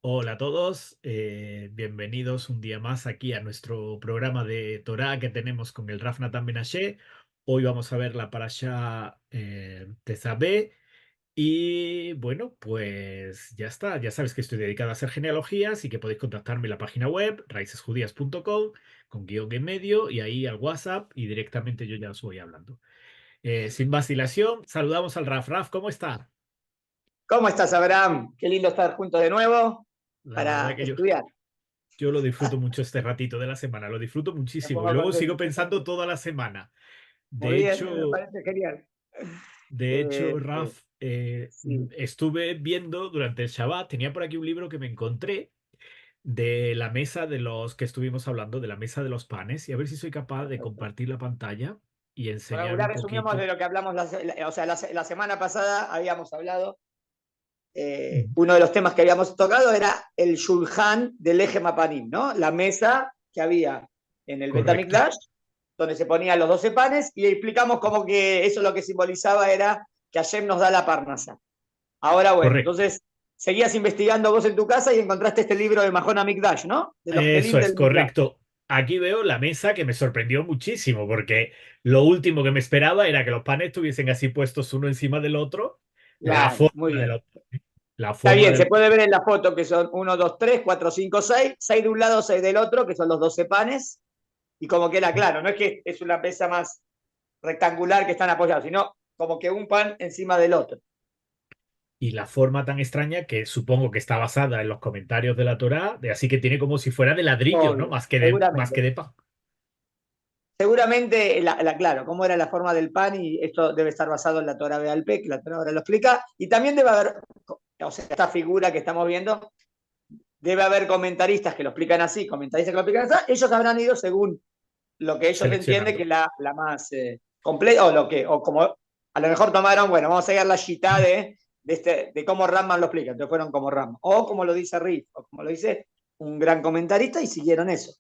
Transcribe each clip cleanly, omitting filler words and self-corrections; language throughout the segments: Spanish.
Hola a todos, bienvenidos un día más aquí a nuestro programa de Torá que tenemos con el Rav Natan Menashe. Hoy vamos a ver la parasha Tezabé y bueno, pues ya está. Ya sabes que estoy dedicado a hacer genealogías y que podéis contactarme en la página web raicesjudías.com con guión en medio y ahí al WhatsApp y directamente yo ya os voy hablando. Sin vacilación, saludamos al Raf. Raf, ¿cómo está? ¿Cómo estás, Abraham? Qué lindo estar juntos de nuevo La verdad para que estudiar. yo lo disfruto mucho este ratito de la semana, lo disfruto Me muchísimo y pongo luego sigo contento. pensando toda la semana. Muy De bien, me hecho, parece genial. de Eh, hecho, Raf, sí, estuve viendo durante el Shabbat, tenía por aquí un libro que me encontré de la mesa de los que estuvimos hablando, de la mesa de los panes, y a ver si soy capaz de perfecto. compartir la pantalla y Bueno, enseñar ya un resumimos de poquito. lo que hablamos, o sea, la semana pasada habíamos hablado, uno de los temas que habíamos tocado era el Shulchan del eje Mapanim, ¿no? La mesa que había en el Correcto, Betamikdash, donde se ponían los 12 panes, y explicamos como que eso lo que simbolizaba era que Hashem nos da la parnasa. Ahora, bueno, correcto. entonces seguías investigando vos en tu casa y encontraste este libro de Mahona Mikdash, ¿no? De los Eso Kelim es del Mikdash. correcto. Aquí veo la mesa que me sorprendió muchísimo, porque lo último que me esperaba era que los panes estuviesen así puestos uno encima del otro. La Claro, forma muy de bien. los, la Está forma bien, se del. puede ver en la foto que son 1, 2, 3, 4, 5, 6, 6 de un lado, 6 del otro, que son los 12 panes, y como queda claro, no es que es una mesa más rectangular que están apoyados, sino como que un pan encima del otro. Y la forma tan extraña que supongo que está basada en los comentarios de la Torá, de así que tiene como si fuera de ladrillo, ¿no? Obvio, Más que seguramente. de pan. Seguramente, claro, cómo era la forma del pan, y esto debe estar basado en la Torah Bealpé, que la Torah ahora lo explica, y también debe haber, o sea, esta figura que estamos viendo, debe haber comentaristas que lo explican así, comentaristas que lo explican así, ellos habrán ido según lo que ellos entienden que Seleccionando. es la más completa, o como a lo mejor tomaron, bueno, vamos a seguir la chita de cómo Ramman lo explica, entonces fueron como Ramman, o como lo dice Riff, o como lo dice un gran comentarista, y siguieron eso.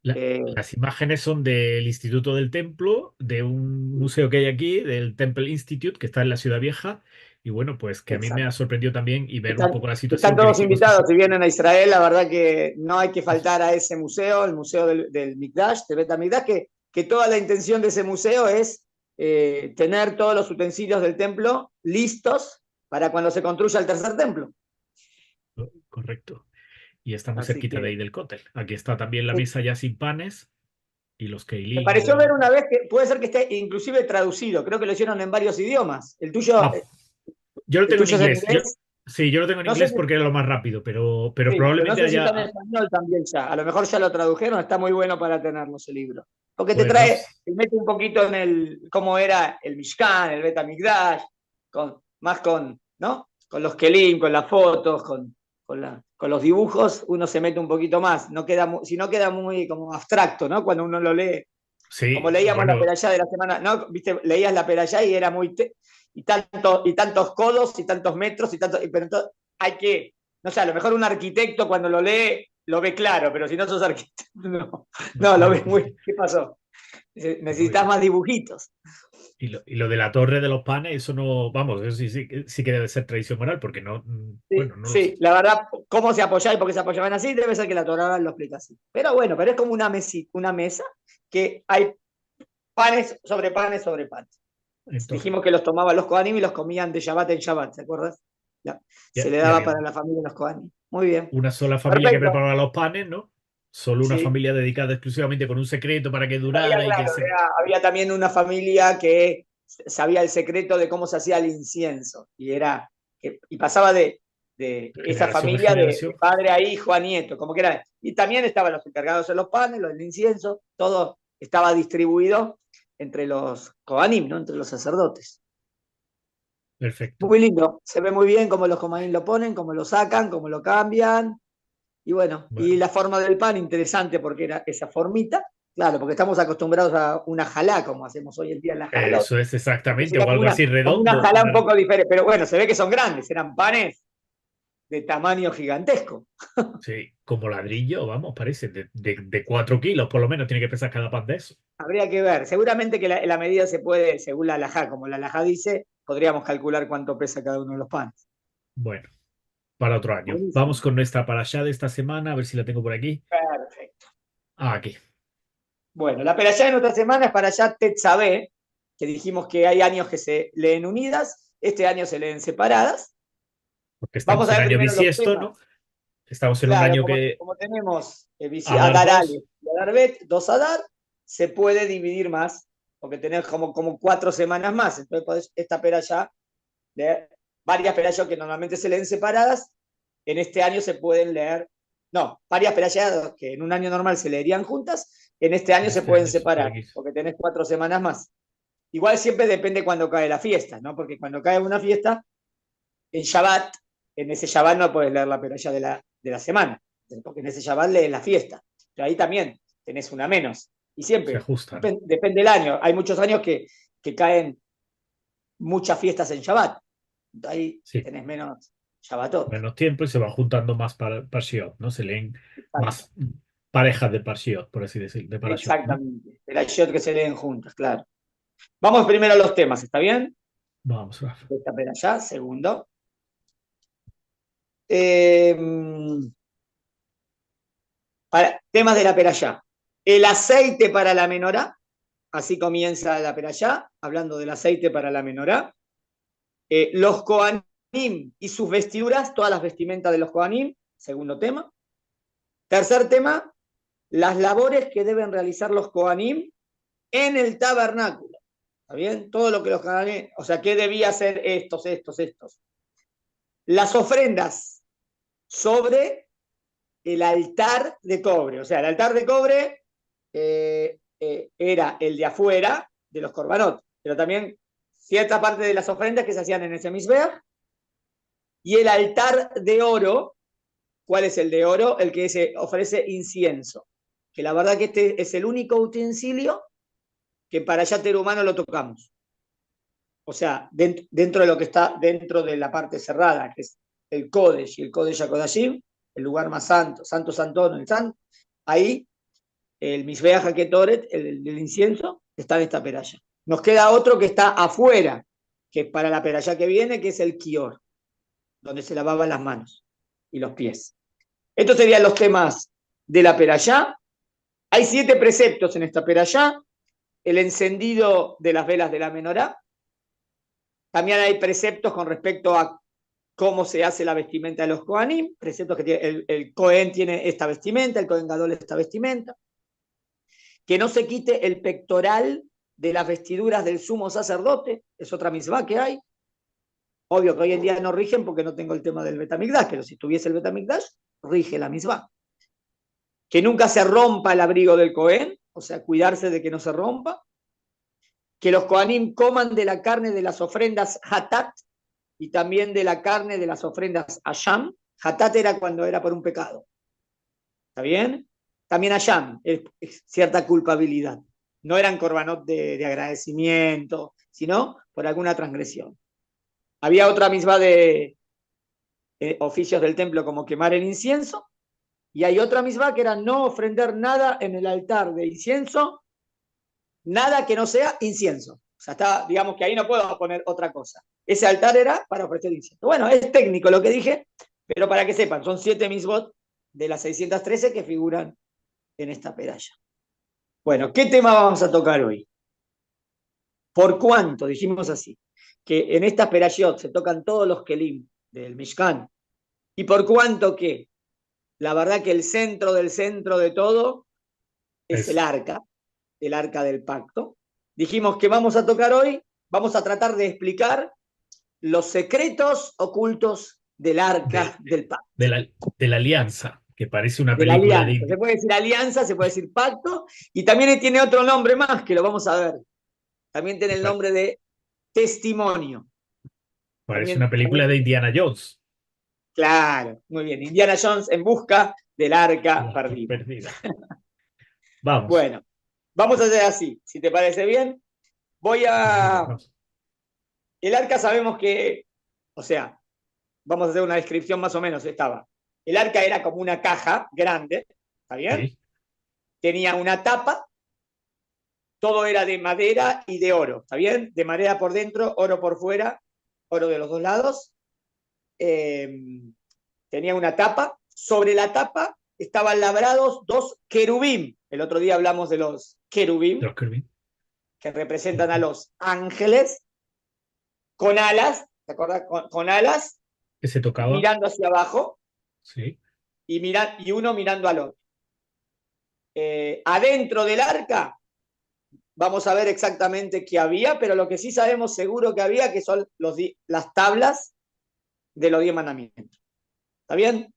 Eh, Las imágenes son del Instituto del Templo, de un museo que hay aquí, del Temple Institute, que está en la Ciudad Vieja. Y bueno, pues que a mí me ha exacto. sorprendido también y ver un Están, poco la están situación que todos dijimos que invitados, está. si vienen a Israel, la verdad que no hay que faltar a ese museo, el museo del Mikdash, de Betamikdash, que toda la intención de ese museo es tener todos los utensilios del templo listos para cuando se construya el tercer templo. Correcto. Y está muy Así cerquita de que ahí del cótel. Aquí está también la mesa ya sin panes y los me keilim y pareció ver demás. una vez que puede ser que esté inclusive traducido, creo que lo hicieron en varios idiomas. Ah, yo lo El tengo en tuyo es en inglés. inglés, Sí, yo lo tengo en no sé inglés si, porque era lo más rápido, pero sí, pero no probablemente sé si está en haya. español también ya. A lo mejor ya lo tradujeron, está muy bueno para tenerlo ese libro. Porque te Pues no. trae, te mete un poquito en cómo era el Mishkan, el Betamigdash, más con, ¿no? Con los Kelim, con las fotos, con los dibujos, uno se mete un poquito más. No queda, si no queda muy como abstracto, ¿no? Cuando uno lo lee. Como Sí, leíamos la bueno, peralla de la semana, ¿no? Viste, leías la peralla y era muy. Y tantos codos, y tantos metros, pero entonces hay que. No sé, a lo mejor un arquitecto cuando lo lee lo ve claro, pero si no sos arquitecto, no, no, no lo no, ves muy. ¿Qué pasó? no, Necesitas más dibujitos. y lo de la torre de los panes, eso no, vamos, eso sí que debe ser tradición oral, porque no, Sí, bueno, no lo sé. sí, la verdad, cómo se apoyaba y por qué se apoyaban así, debe ser que la Torah lo explica así. Pero bueno, pero es como una mesa que hay panes sobre panes sobre panes. Entonces, Dijimos que los tomaban los Kohanim y los comían de Shabbat en Shabbat, ¿te acuerdas? Se le ya daba había para la familia de los Kohanim. Muy bien. una sola familia que Perfecto. preparaba los panes, ¿no? Solo una Sí. familia dedicada exclusivamente con un secreto para que Había, durara y que claro, se. había también una familia que sabía el secreto de cómo se hacía el incienso. Y pasaba de esa Generación en familia de generación. padre a hijo a nieto, como que era. Y también estaban los encargados de los panes, los del incienso, todo estaba distribuido entre los Kohanim, ¿no? Entre los sacerdotes. Perfecto. Muy lindo, se ve muy bien cómo los comaín lo ponen, cómo lo sacan, cómo lo cambian. Y bueno, y Bueno, la forma del pan, interesante porque era esa formita. Claro, porque estamos acostumbrados a una jalá, como hacemos hoy en día en la jalot. eso es Este exactamente, sería o algo así como una redondo. jalá un poco diferente. Pero bueno, se ve que son grandes, eran panes de tamaño gigantesco. Sí, como ladrillo, vamos, parece, de 4 kilos por lo menos tiene que pesar cada pan de eso. Habría que ver. Seguramente que la medida se puede, según la alajá, como la alajá dice, podríamos calcular cuánto pesa cada uno de los panes. Bueno. para otro año. Vamos Buenísimo. con nuestra parashá de esta semana, a ver si la tengo por aquí. Perfecto. Ah, aquí. Bueno, la perashá de nuestra semana es parashá Tetzabé, que dijimos que hay años que se leen unidas, este año se leen separadas. Porque Vamos estamos a en ver año primero los bisiesto, temas. ¿no? Estamos en un Claro, año que como tenemos Adar Adar 2, Aleph y Adar Bet, dos Adar, se puede dividir más, porque tenés como 4 semanas más. Entonces, esta perashá, leer varias perashot que normalmente se leen separadas, en este año se pueden leer, no, varias perashot que en un año normal se leerían juntas, en este año se este pueden año se separar, puede ir. porque tenés 4 semanas más. Igual siempre depende cuando cae la fiesta, ¿no? Porque cuando cae una fiesta, en Shabbat, en ese Shabbat no puedes leer la perashá de la semana, porque en ese Shabbat lees la fiesta. Pero ahí también tenés una menos. Y Se siempre, ajustan. depende del año. Hay muchos años que caen muchas fiestas en Shabbat. Ahí Sí, tenés menos Shabbatot. menos tiempo y se van juntando más Parshiot, ¿no? Se leen Exacto. más parejas de Parshiot, por así decir, de Parashot, ¿no? Exactamente. Perashot que se leen juntas, claro. Vamos primero a los temas, ¿está bien? Vamos, Rafa. Esta perashá, segundo. Eh, temas de la perashá. El aceite para la menorá. Así comienza la perashá, hablando del aceite para la menorá. Los Kohanim y sus vestiduras, todas las vestimentas de los Kohanim, segundo tema. Tercer tema, las labores que deben realizar los Kohanim en el tabernáculo. ¿Está bien? Todo lo que los Kohanim, o sea, ¿qué debía hacer estos? Las ofrendas sobre el altar de cobre. O sea, el altar de cobre era el de afuera de los korbanot, pero también cierta parte de las ofrendas que se hacían en ese misbeach. Y el altar de oro, ¿cuál es el de oro? El que se ofrece incienso. Que la verdad que este es el único utensilio que para yater humano lo tocamos. O sea, dentro de lo que está dentro de la parte cerrada, que es el Kodesh y el Kodesh HaKodashim, el lugar más santo, Santo Santono, el Santo, ahí el Mizbeach HaKetoret, el incienso, está en esta peralla. Nos queda otro que está afuera, que es para la peralla que viene, que es el Kior, donde se lavaban las manos y los pies. Estos serían los temas de la peralla. Hay 7 preceptos en esta peralla. El encendido de las velas de la menorá. También hay preceptos con respecto a cómo se hace la vestimenta de los Kohanim, preceptos que tiene, el Kohen tiene esta vestimenta, el Kohen Gadol esta vestimenta, que no se quite el pectoral de las vestiduras del sumo sacerdote, es otra misma que hay. Obvio que hoy en día no rigen porque no tengo el tema del Betamigdash, pero si tuviese el Betamigdash, rige la misma. Que nunca se rompa el abrigo del Kohen, o sea, cuidarse de que no se rompa. Que los Kohanim coman de la carne de las ofrendas Hatat, y también de la carne de las ofrendas Asham. Hatat era cuando era por un pecado. ¿Está bien? También Asham, es cierta culpabilidad. No eran korbanot de agradecimiento, sino por alguna transgresión. Había otra misma de oficios del templo como quemar el incienso, y hay otra misma que era no ofrendar nada en el altar de incienso, nada que no sea incienso. O sea, está, digamos que ahí no puedo poner otra cosa. Ese altar era para ofrecer incienso. Bueno, es técnico lo que dije, pero para que sepan, son 7 misbot de las 613 que figuran en esta peralla. Bueno, ¿qué tema vamos a tocar hoy? ¿Por cuánto? Dijimos así, que en esta perayot se tocan todos los kelim del Mishkan. ¿Y por cuánto que? La verdad que el centro del centro de todo es Es, el arca del pacto. Dijimos que vamos a tocar hoy, vamos a tratar de explicar los secretos ocultos del de, arca del pacto, de la Alianza, que parece una de la película alianza. de... Se puede decir alianza, se puede decir pacto, y también tiene otro nombre más que lo vamos a ver. También tiene el nombre de testimonio. Parece una También, película de Indiana Jones. claro, muy bien. Indiana Jones en busca del arca La que perdida. perdida. Vamos. Bueno, vamos a hacer así, si te parece bien. Voy Dale, a... vamos. El arca sabemos que, o sea, vamos a hacer una descripción más o menos, estaba. El arca era como una caja grande, ¿está bien? Sí. Tenía una tapa, todo era de madera y de oro, ¿está bien? De madera por dentro, oro por fuera, oro de los dos lados. tenía una tapa, sobre la tapa estaban labrados dos querubín. El otro día hablamos de los querubín, Los Kirby. que representan a los ángeles, con alas, ¿te acuerdas? Con alas, Que se tocaba. mirando hacia abajo Sí. y uno mirando al otro. Adentro del arca, vamos a ver exactamente qué había, pero lo que sí sabemos seguro que había, que son las tablas de los 10 mandamientos. ¿Está bien?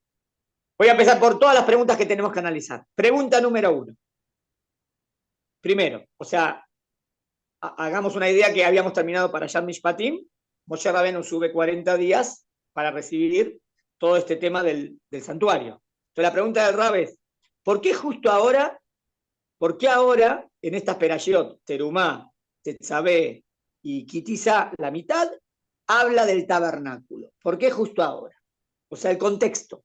Voy a empezar por todas las preguntas que tenemos que analizar. Pregunta número 1. Primero, o sea, hagamos una idea que habíamos terminado para Yad Mishpatim. Moshe Rabbeinu sube 40 días para recibir todo este tema del santuario. Entonces la pregunta del Rab es, ¿por qué justo ahora, por qué ahora en estas perashot, Terumá, Tetzabé y Kitizá, la mitad, habla del tabernáculo? ¿Por qué justo ahora? O sea, el contexto.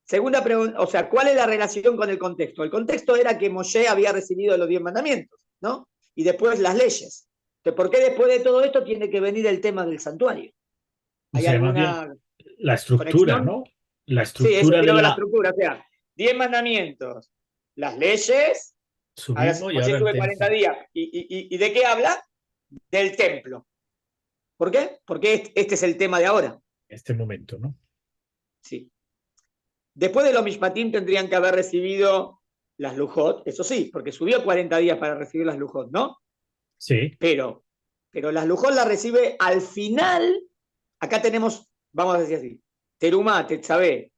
Segunda pregunta, o sea, ¿cuál es la relación con el contexto? El contexto era que Moshe había recibido los 10 mandamientos, ¿no? Y después las leyes. Entonces, ¿por qué después de todo esto tiene que venir el tema del santuario? O ¿Hay sea, más bien alguna la estructura, conexión? ¿no? La Sí, eso, estructura de quiero ver la la estructura. O sea, 10 mandamientos, las leyes, ahora subimos y Moshe ahora sube 40 entonces, días. ¿Y de qué habla? Del templo. ¿Por qué? Porque este es el tema de ahora. este momento, ¿no? Sí. Después de los Mishpatim tendrían que haber recibido las Lujot, eso sí, porque subió 40 días para recibir las Lujot, ¿no? Sí, Pero las Lujot las recibe al final. Acá tenemos, vamos a decir así, Terumá, Tetzabé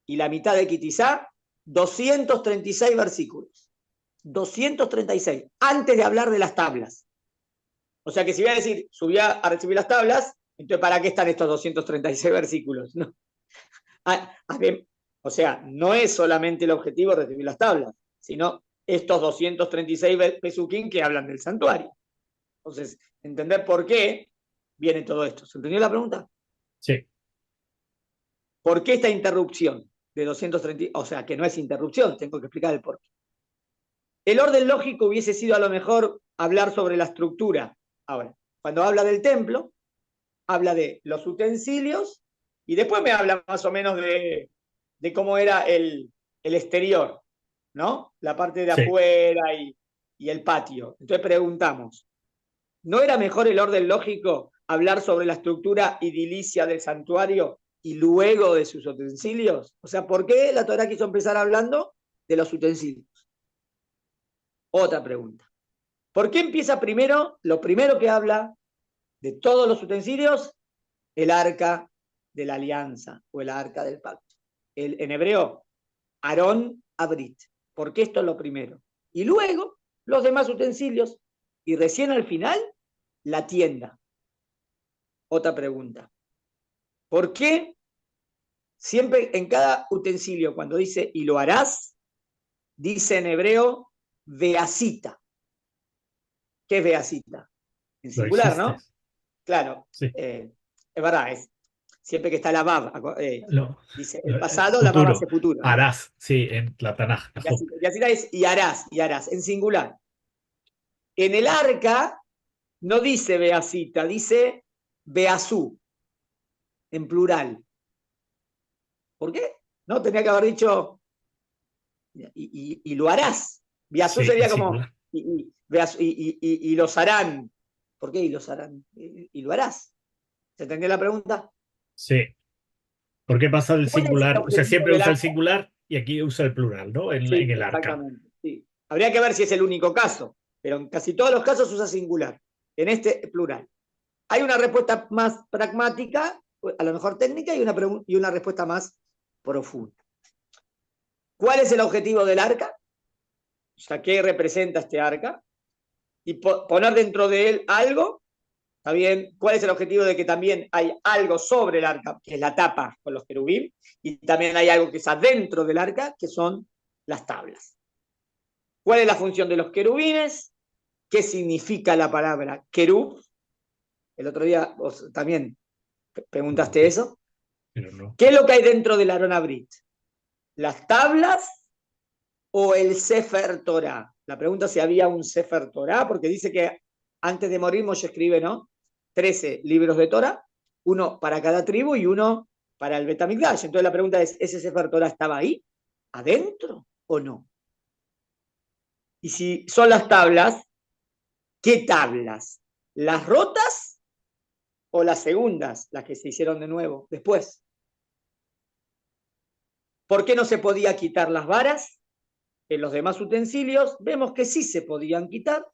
y la mitad de Kitizá, 236 versículos. 236, antes de hablar de las tablas. O sea que si voy a decir, subí a recibir las tablas, entonces ¿para qué están estos 236 versículos? ¿No? O sea, no es solamente el objetivo recibir las tablas, sino estos 236 pesuquín que hablan del santuario. Entonces, entender por qué viene todo esto. ¿Se entendió la pregunta? sí. ¿Por qué esta interrupción de 230? O sea, que no es interrupción, tengo que explicar el por qué. El orden lógico hubiese sido a lo mejor hablar sobre la estructura. Ahora, cuando habla del templo, habla de los utensilios y después me habla más o menos de cómo era el exterior, ¿no? La parte de Sí, afuera y el patio. Entonces preguntamos, ¿no era mejor el orden lógico hablar sobre la estructura edilicia del santuario y luego de sus utensilios? O sea, ¿por qué la Torá quiso empezar hablando de los utensilios? Otra pregunta. ¿Por qué empieza primero, lo primero que habla de todos los utensilios, el arca de la alianza o el arca del pacto? En hebreo, Aarón Abrit. ¿Por qué esto es lo primero? Y luego los demás utensilios. Y recién al final, la tienda. Otra pregunta. ¿Por qué siempre en cada utensilio, cuando dice y lo harás, dice en hebreo veacita? ¿Qué es veacita? En lo singular, hiciste. ¿no? Claro, Sí. es verdad, siempre que está la Vav, Lo, dice el pasado, la Vav futuro. hace futuro, ¿no? Harás, sí, en la Tanaj, Najó. Veacita es y harás, en singular. En el arca no dice veacita, dice veazú, en plural. ¿Por qué? No, tenía que haber dicho y lo harás. Veazú Sí, en sería como singular. y los harán. ¿Por qué y los harán? Y lo harás. ¿Se entendió la pregunta? Sí. ¿Por qué pasa del ¿Cuál es el singular? O sea, objetivo siempre del usa el arca? singular y aquí usa el plural, ¿no? En Sí, el arca. exactamente. Sí. Habría que ver si es el único caso, pero en casi todos los casos usa singular. En este, plural. Hay una respuesta más pragmática, a lo mejor técnica, y una respuesta más profunda. ¿Cuál es el objetivo del arca? O sea, ¿qué representa este arca? Y poner dentro de él algo. ¿Está bien? ¿Cuál es el objetivo de que también hay algo sobre el arca, que es la tapa con los querubín? Y también hay algo que es adentro del arca, que son las tablas. ¿Cuál es la función de los querubines? ¿Qué significa la palabra querub? El otro día vos también preguntaste Pregunté, eso. pero no. ¿Qué es lo que hay dentro del Aron Abrit? ¿Las tablas o el Sefer Torah? La pregunta es si había un Sefer Torah, porque dice que antes de morir Moshe escribe, ¿no? 13 libros de Torah, uno para cada tribu y uno para el Betamigdash. Entonces la pregunta es, ¿ese Sefer Torah estaba ahí, adentro o no? Y si son las tablas, ¿qué tablas? ¿Las rotas o las segundas, las que se hicieron de nuevo después? ¿Por qué no se podía quitar las varas? En los demás utensilios vemos que sí se podían quitar.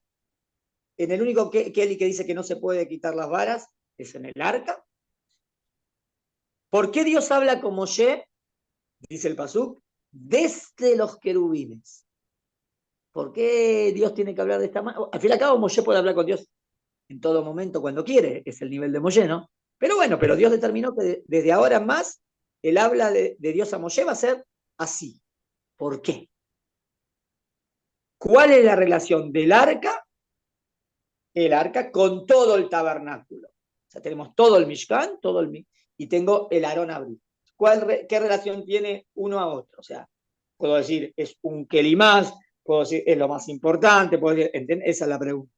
En el único Kelly que dice que no se puede quitar las varas es en el arca. ¿Por qué Dios habla con Moshe, dice el Pasuk, desde los querubines? ¿Por qué Dios tiene que hablar de esta manera? Al fin y al cabo, Moshe puede hablar con Dios en todo momento cuando quiere, es el nivel de Moshe, ¿no? Pero bueno, pero Dios determinó que desde ahora en más el habla de Dios a Moshe va a ser así. ¿Por qué? ¿Cuál es la relación del arca, el arca, con todo el tabernáculo? O sea, tenemos todo el Mishkan, y tengo el Aarón Abrí. ¿Qué relación tiene uno a otro? O sea, puedo decir, es un Keli más, puedo decir, es lo más importante, puedo decir, esa es la pregunta.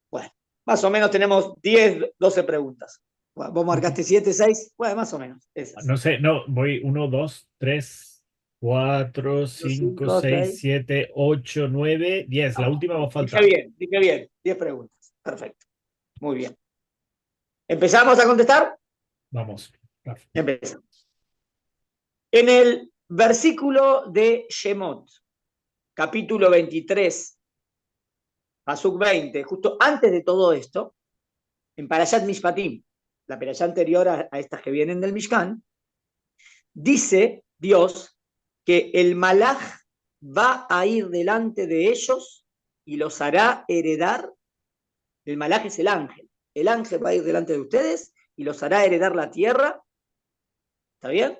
Bueno, más o menos tenemos 10, 12 preguntas. Bueno, vos marcaste 7, 6, bueno, más o menos, esas. No sé, no, voy 1, 2, 3, 4, 5, 5, 6, 6. 7, 8, 9, 10. La última va a faltar. Dije bien, 10 preguntas. Perfecto. Muy bien. ¿Empezamos a contestar? Vamos, Raf. Empezamos. En el versículo de Shemot, capítulo 23, Pasuk 20, justo antes de todo esto, en Parashat Mishpatim, la perashá anterior a estas que vienen del Mishkan, dice Dios que el malaj va a ir delante de ellos y los hará heredar. El malaj es el ángel. El ángel va a ir delante de ustedes y los hará heredar la tierra. ¿Está bien?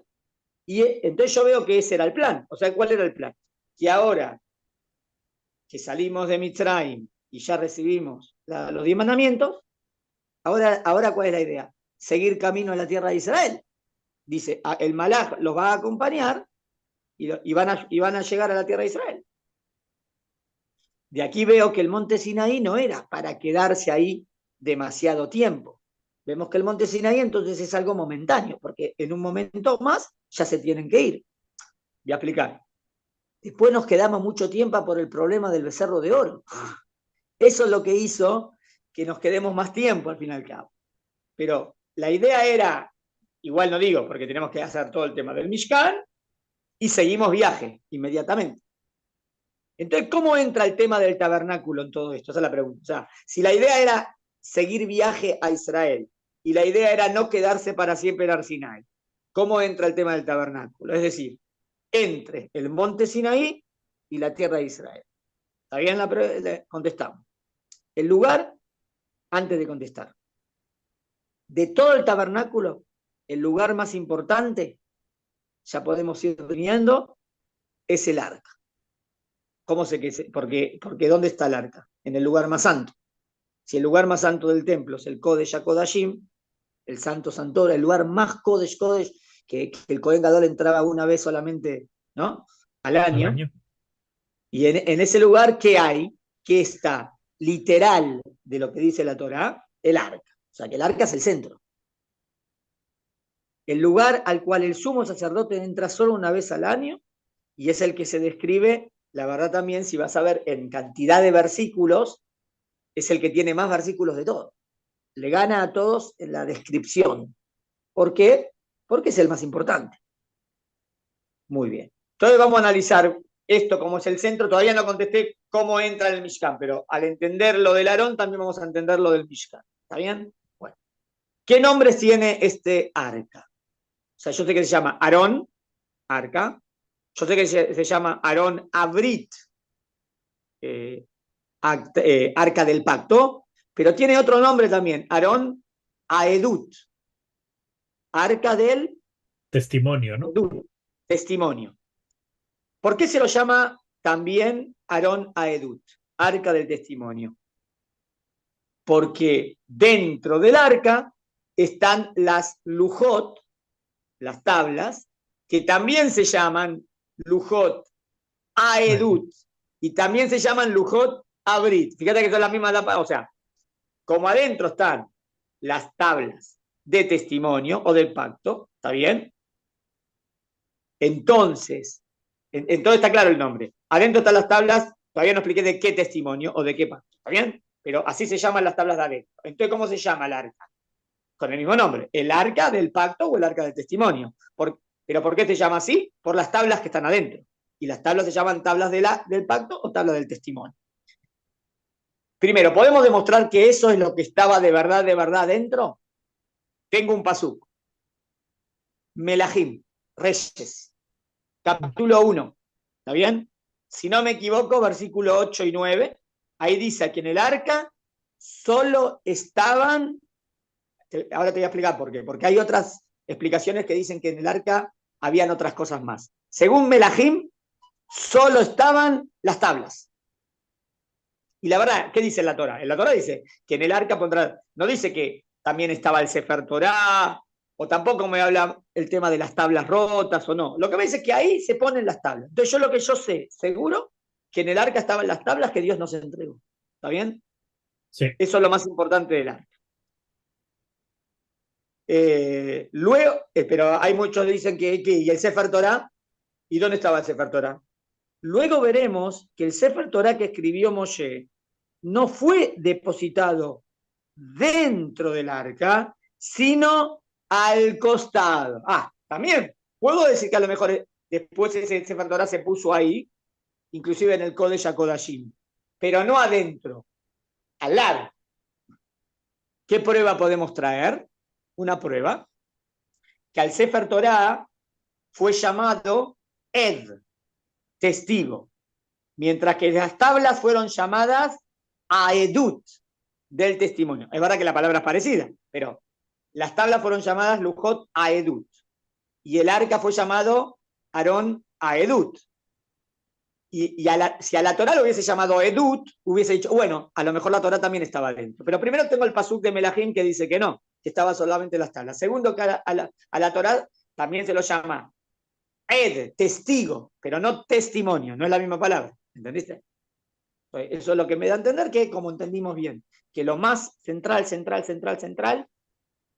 Y entonces yo veo que ese era el plan. O sea, ¿cuál era el plan? Que ahora que salimos de Mitzrayim y ya recibimos los 10 mandamientos, ahora ¿cuál es la idea? Seguir camino a la tierra de Israel. Dice, el malaj los va a acompañar y van a llegar a la tierra de Israel. De aquí veo que el monte Sinaí no era para quedarse ahí demasiado tiempo. Vemos que el monte Sinaí entonces es algo momentáneo, porque en un momento más ya se tienen que ir. Voy a explicar. Después nos quedamos mucho tiempo por el problema del becerro de oro. Eso es lo que hizo que nos quedemos más tiempo al fin y al cabo. Pero la idea era, igual no digo, porque tenemos que hacer todo el tema del Mishkan, y seguimos viaje inmediatamente. Entonces, ¿cómo entra el tema del tabernáculo en todo esto? Esa es la pregunta. O sea, si la idea era seguir viaje a Israel y la idea era no quedarse para siempre en Arsinaí, ¿cómo entra el tema del tabernáculo? Es decir, entre el monte Sinaí y la tierra de Israel. ¿Está bien? Contestamos. El lugar, antes de contestar. De todo el tabernáculo, el lugar más importante, ya podemos ir definiendo, es el arca. ¿Cómo sé que es? Porque ¿dónde está el arca? En el lugar más santo. Si el lugar más santo del templo es el Kodesh HaKodashim, el Santo Santora, el lugar más Kodesh Kodesh, que el Kohen Gadol entraba una vez solamente, ¿no? Al Al año. año. Y en ese lugar, ¿qué hay? ¿Qué está literal de lo que dice la Torá? El arca. O sea, que el arca es el centro. El lugar al cual el sumo sacerdote entra solo una vez al año y es el que se describe, la verdad también, si vas a ver en cantidad de versículos, es el que tiene más versículos de todos. Le gana a todos en la descripción. ¿Por qué? Porque es el más importante. Muy bien. Entonces vamos a analizar esto como es el centro. Todavía no contesté cómo entra el Mishkan, pero al entender lo del Aarón también vamos a entender lo del Mishkan. ¿Está bien? Bueno. ¿Qué nombres tiene este arca? O sea, yo sé que se llama Aarón, arca. Yo sé que se llama Aarón Abrit, arca del pacto, pero tiene otro nombre también, Aarón Aedut, arca del Testimonio, ¿no? Edut, testimonio. ¿Por qué se lo llama también Aarón Aedut, arca del testimonio? Porque dentro del arca están las lujot, las tablas, que también se llaman lujot Aedut, y también se llaman lujot Abrit. Fíjate que son las mismas, o sea, como adentro están las tablas de testimonio o del pacto, ¿está bien? Entonces está claro el nombre. Adentro están las tablas, todavía no expliqué de qué testimonio o de qué pacto, ¿está bien? Pero así se llaman las tablas de adentro. Entonces, ¿cómo se llama el arca? Con el mismo nombre, el arca del pacto o el arca del testimonio. ¿Pero por qué se llama así? Por las tablas que están adentro. Y las tablas se llaman tablas del pacto o tablas del testimonio. Primero, ¿podemos demostrar que eso es lo que estaba de verdad dentro? Tengo un pasuk. Melahim, Reyes, capítulo 1. ¿Está bien? Si no me equivoco, versículo 8 y 9. Ahí dice que en el arca solo estaban. Ahora te voy a explicar por qué. Porque hay otras explicaciones que dicen que en el arca habían otras cosas más. Según Melahim, solo estaban las tablas. Y la verdad, ¿qué dice en la Torah? En la Torah dice que en el arca pondrá, no dice que también estaba el Sefer Torah, o tampoco me habla el tema de las tablas rotas o no. Lo que me dice es que ahí se ponen las tablas. Entonces yo lo que yo sé, seguro, que en el arca estaban las tablas que Dios nos entregó. ¿Está bien? Sí. Eso es lo más importante del arca. Luego, pero hay muchos que dicen y el Sefer Torah, ¿y dónde estaba el Sefer Torah? Luego veremos que el Sefer Torah que escribió Moshe no fue depositado dentro del arca, sino al costado. También puedo decir que a lo mejor después ese Sefer Torah se puso ahí, inclusive en el Kodesh HaKodashim, pero no adentro, al lado. ¿Qué prueba podemos traer? Una prueba, que al Sefer Torah fue llamado Ed, testigo, mientras que las tablas fueron llamadas Aedut, del testimonio. Es verdad que la palabra es parecida, pero las tablas fueron llamadas Lujot Aedut y el arca fue llamado Aarón Aedut. Si a la Torah lo hubiese llamado Edut, hubiese dicho, bueno, a lo mejor la Torah también estaba dentro. Pero primero tengo el pasuk de Melahim que dice que no, que estaba solamente las tablas. Segundo, que a la Torah también se lo llama Ed, testigo, pero no testimonio, no es la misma palabra. ¿Entendiste? Eso es lo que me da a entender que, como entendimos bien, que lo más central,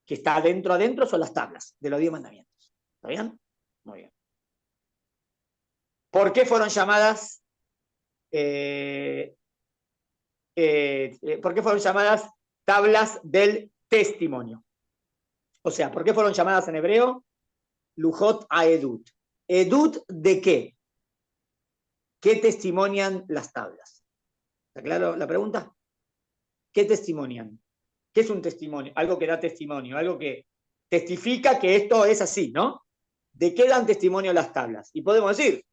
que está adentro, son las tablas de los 10 mandamientos. ¿Está bien? Muy bien. ¿Por qué fueron llamadas? ¿Por qué fueron llamadas tablas del testimonio? O sea, ¿por qué fueron llamadas en hebreo? Lujot a Edut. ¿Edut de qué? ¿Qué testimonian las tablas? ¿Está claro la pregunta? ¿Qué testimonian? ¿Qué es un testimonio? Algo que da testimonio, algo que testifica que esto es así, ¿no? ¿De qué dan testimonio las tablas? Y podemos decir,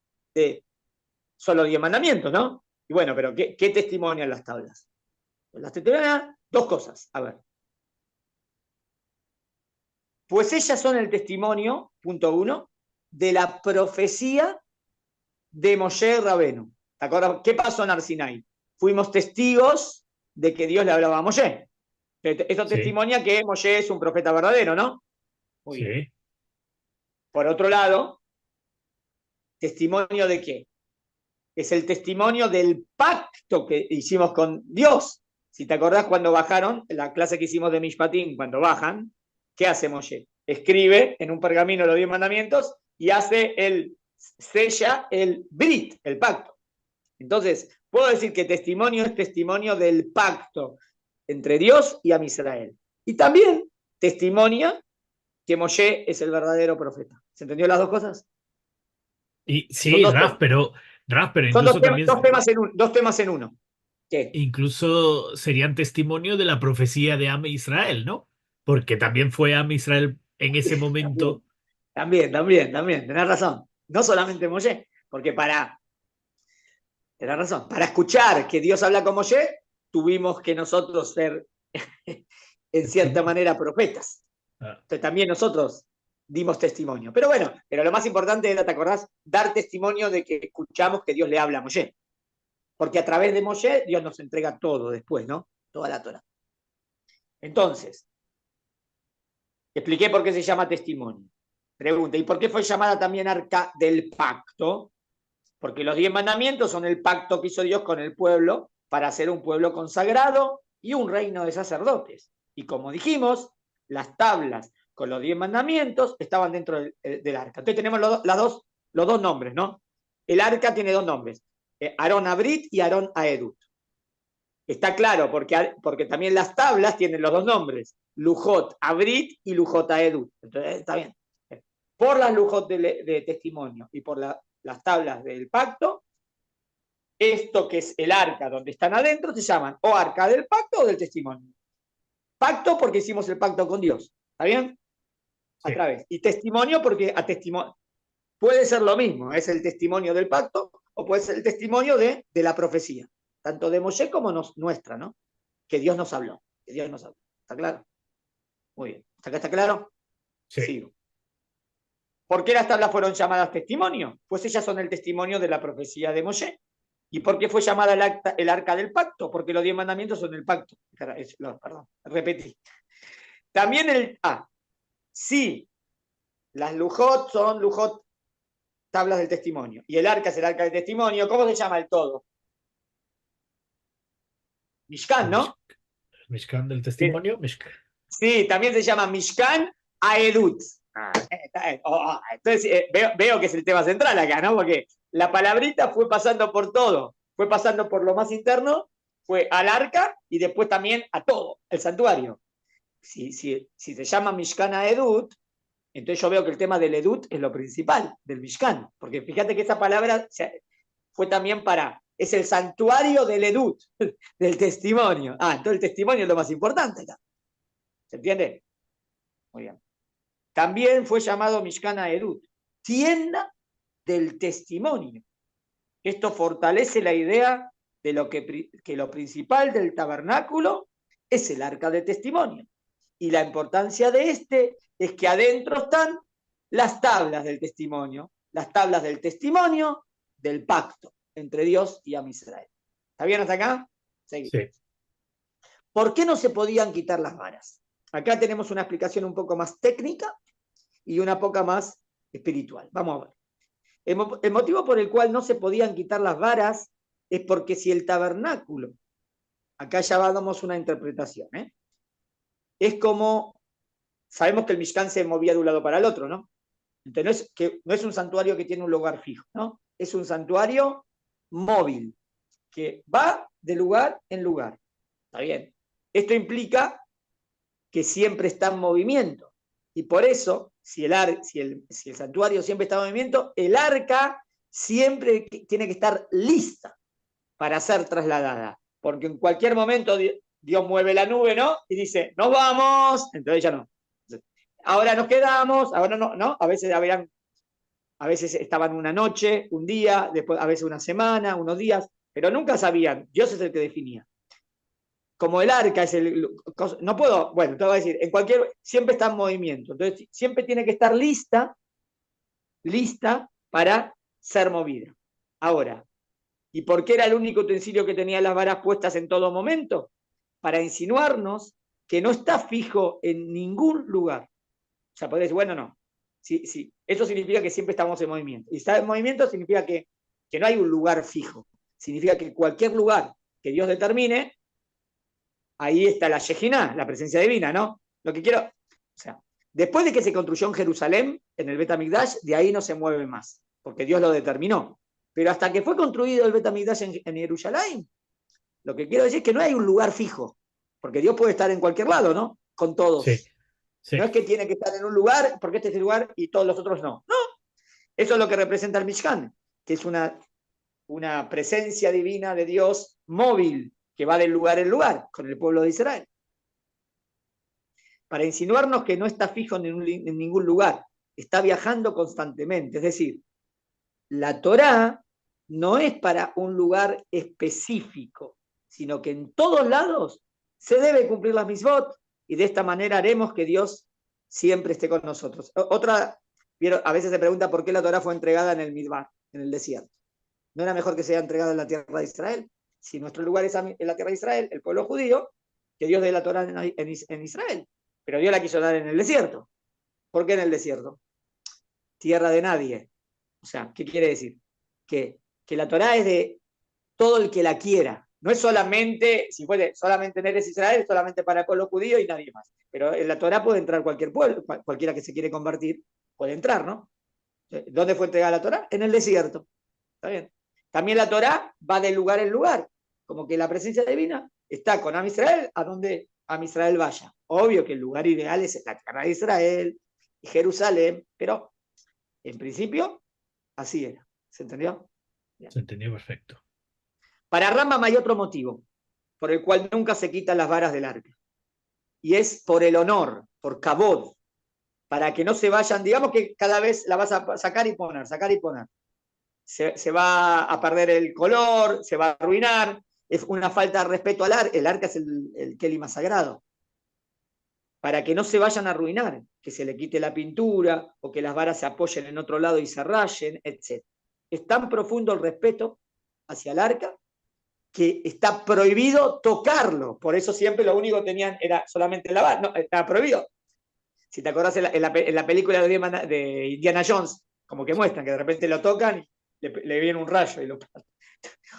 son los 10 mandamientos, ¿no? Y bueno, pero ¿qué testimonian las tablas? Pues las testimonian dos cosas. A ver. Pues ellas son el testimonio, punto 1, de la profecía de Moshe Rabenu. ¿Te acuerdas? ¿Qué pasó en Arsinai? Fuimos testigos de que Dios le hablaba a Moshe. Eso Sí. testimonia que Moshe es un profeta verdadero, ¿no? Muy bien. Sí. Por otro lado, ¿testimonio de qué? Es el testimonio del pacto que hicimos con Dios. Si te acordás cuando bajaron, en la clase que hicimos de Mishpatim, cuando bajan, ¿qué hace Moshe? Escribe en un pergamino los 10 mandamientos y sella el Brit, el pacto. Entonces, puedo decir que testimonio es testimonio del pacto entre Dios y Amisrael. Y también testimonia que Moshe es el verdadero profeta. ¿Se entendió las dos cosas? Y Son sí, dos temas. Raf, pero Son incluso también, dos temas en uno. ¿Qué? incluso serían testimonio de la profecía de Am Israel, ¿no? Porque también fue Am Israel en ese También, momento. también. Tenés razón. No solamente Moshe, porque tenés razón, para escuchar que Dios habla con Moshe, tuvimos que nosotros ser, en cierta manera, profetas. Ah, Entonces también nosotros dimos testimonio. Pero bueno, pero lo más importante era, ¿te acordás? Dar testimonio de que escuchamos que Dios le habla a Moshe. Porque a través de Moshe Dios nos entrega todo después, ¿no? Toda la Torah. Entonces, expliqué por qué se llama testimonio. Pregunta, ¿y por qué fue llamada también arca del pacto? Porque los 10 mandamientos son el pacto que hizo Dios con el pueblo para hacer un pueblo consagrado y un reino de sacerdotes. Y como dijimos, las tablas con los 10 mandamientos estaban dentro del arca. Entonces tenemos los dos nombres, ¿no? El arca tiene dos nombres, Aarón Abrit y Aarón Aedut. Está claro, porque también las tablas tienen los dos nombres, Lujot Abrit y Lujot Aedut. Entonces está bien. Por las Lujot de testimonio y por las tablas del pacto, esto que es el arca donde están adentro se llaman o arca del pacto o del testimonio. Pacto porque hicimos el pacto con Dios, ¿está bien? Sí. A través. Y testimonio porque a testimonio puede ser lo mismo, es el testimonio del pacto o puede ser el testimonio de la profecía, tanto de Moshe como nuestra, ¿no? Que Dios nos habló, que Dios nos habló. ¿Está claro? Muy bien. ¿Hasta acá está claro? Sí. Sigo. ¿Por qué las tablas fueron llamadas testimonio? Pues ellas son el testimonio de la profecía de Moshe. ¿Y por qué fue llamada el arca del pacto? Porque los 10 mandamientos son el pacto. Perdón, repetí. También sí, las lujot son lujot, tablas del testimonio. Y el arca es el arca del testimonio. ¿Cómo se llama el todo? Mishkan, El ¿no? Mishkan del testimonio. Sí, también se llama Mishkan Aedut. Entonces veo que es el tema central acá, ¿no? Porque la palabrita fue pasando por todo. Fue pasando por lo más interno, fue al arca y después también a todo, el santuario. Si se llama Mishkan Aedut, entonces yo veo que el tema del Edut es lo principal, del Mishkan. Porque fíjate que esa palabra fue también es el santuario del Edut, del testimonio. Entonces el testimonio es lo más importante acá. ¿Se entiende? Muy bien. También fue llamado Mishkan Edut, tienda del testimonio. Esto fortalece la idea de que lo principal del tabernáculo es el arca de testimonio. Y la importancia de este es que adentro están las tablas del testimonio del pacto entre Dios y Am Israel. ¿Está bien hasta acá? Seguimos. Sí. ¿Por qué no se podían quitar las varas? Acá tenemos una explicación un poco más técnica y una poca más espiritual. Vamos a ver. El motivo por el cual no se podían quitar las varas es porque si el tabernáculo, acá ya damos una interpretación, es como, sabemos que el Mishkan se movía de un lado para el otro, ¿no? Entonces no es un santuario que tiene un lugar fijo, ¿no? Es un santuario móvil, que va de lugar en lugar. ¿Está bien? Esto implica que siempre está en movimiento. Y por eso, si el santuario siempre está en movimiento, el arca siempre tiene que estar lista para ser trasladada. Porque en cualquier momento Dios mueve la nube, ¿no? Y dice, nos vamos. Entonces ya no. Ahora nos quedamos, ahora no. A veces estaban una noche, un día, después a veces una semana, unos días, pero nunca sabían. Dios es el que definía. Como el arca es no puedo, bueno, te voy a decir, siempre está en movimiento, entonces siempre tiene que estar lista para ser movida. Ahora, ¿y por qué era el único utensilio que tenía las varas puestas en todo momento? Para insinuarnos que no está fijo en ningún lugar. O sea, podés decir, bueno, no. Sí. Eso significa que siempre estamos en movimiento. Y estar en movimiento significa que no hay un lugar fijo. Significa que cualquier lugar que Dios determine, ahí está la Shejinah, la presencia divina, ¿no? Lo que quiero, o sea, después de que se construyó en Jerusalén, en el Bet HaMikdash, de ahí no se mueve más, porque Dios lo determinó. Pero hasta que fue construido el Bet HaMikdash en Jerusalén, lo que quiero decir es que no hay un lugar fijo, porque Dios puede estar en cualquier lado, ¿no? Con Sí. todos. Sí. No es que tiene que estar en un lugar, porque este es el lugar y todos los otros no. No, eso es lo que representa el Mishkan, que es una presencia divina de Dios móvil, que va de lugar en lugar con el pueblo de Israel. Para insinuarnos que no está fijo en ningún lugar, está viajando constantemente. Es decir, la Torá no es para un lugar específico, sino que en todos lados se debe cumplir las mitzvot y de esta manera haremos que Dios siempre esté con nosotros. A veces se pregunta por qué la Torá fue entregada en el Midbar, en el desierto. ¿No era mejor que sea entregada en la tierra de Israel? Si nuestro lugar es en la tierra de Israel, el pueblo judío, que Dios dé la Torá en Israel. Pero Dios la quiso dar en el desierto. ¿Por qué en el desierto? Tierra de nadie. O sea, ¿qué quiere decir? Que la Torá es de todo el que la quiera. No es solamente, si puede, solamente en Eretz Israel, solamente para el pueblo judío y nadie más. Pero en la Torá puede entrar cualquier pueblo, cualquiera que se quiere convertir, puede entrar, ¿no? ¿Dónde fue entregada la Torá? En el desierto. ¿Está bien? También la Torá va de lugar en lugar, como que la presencia divina está con Am Israel a donde Am Israel vaya. Obvio que el lugar ideal es la tierra de Israel y Jerusalén, pero en principio así era. ¿Se entendió? Bien. Se entendió perfecto. Para Rambam hay otro motivo por el cual nunca se quitan las varas del arca. Y es por el honor, por kabod, para que no se vayan, digamos que cada vez la vas a sacar y poner, sacar y poner. Se va a perder el color, se va a arruinar, es una falta de respeto al arca. El arca es el Keli más sagrado. Para que no se vayan a arruinar, que se le quite la pintura o que las varas se apoyen en otro lado y se rayen, etc. Es tan profundo el respeto hacia el arca que está prohibido tocarlo. Por eso siempre lo único que tenían era solamente la vara. No, estaba prohibido. Si te acordás en la película de Indiana Jones, como que muestran que de repente lo tocan y le viene un rayo y lo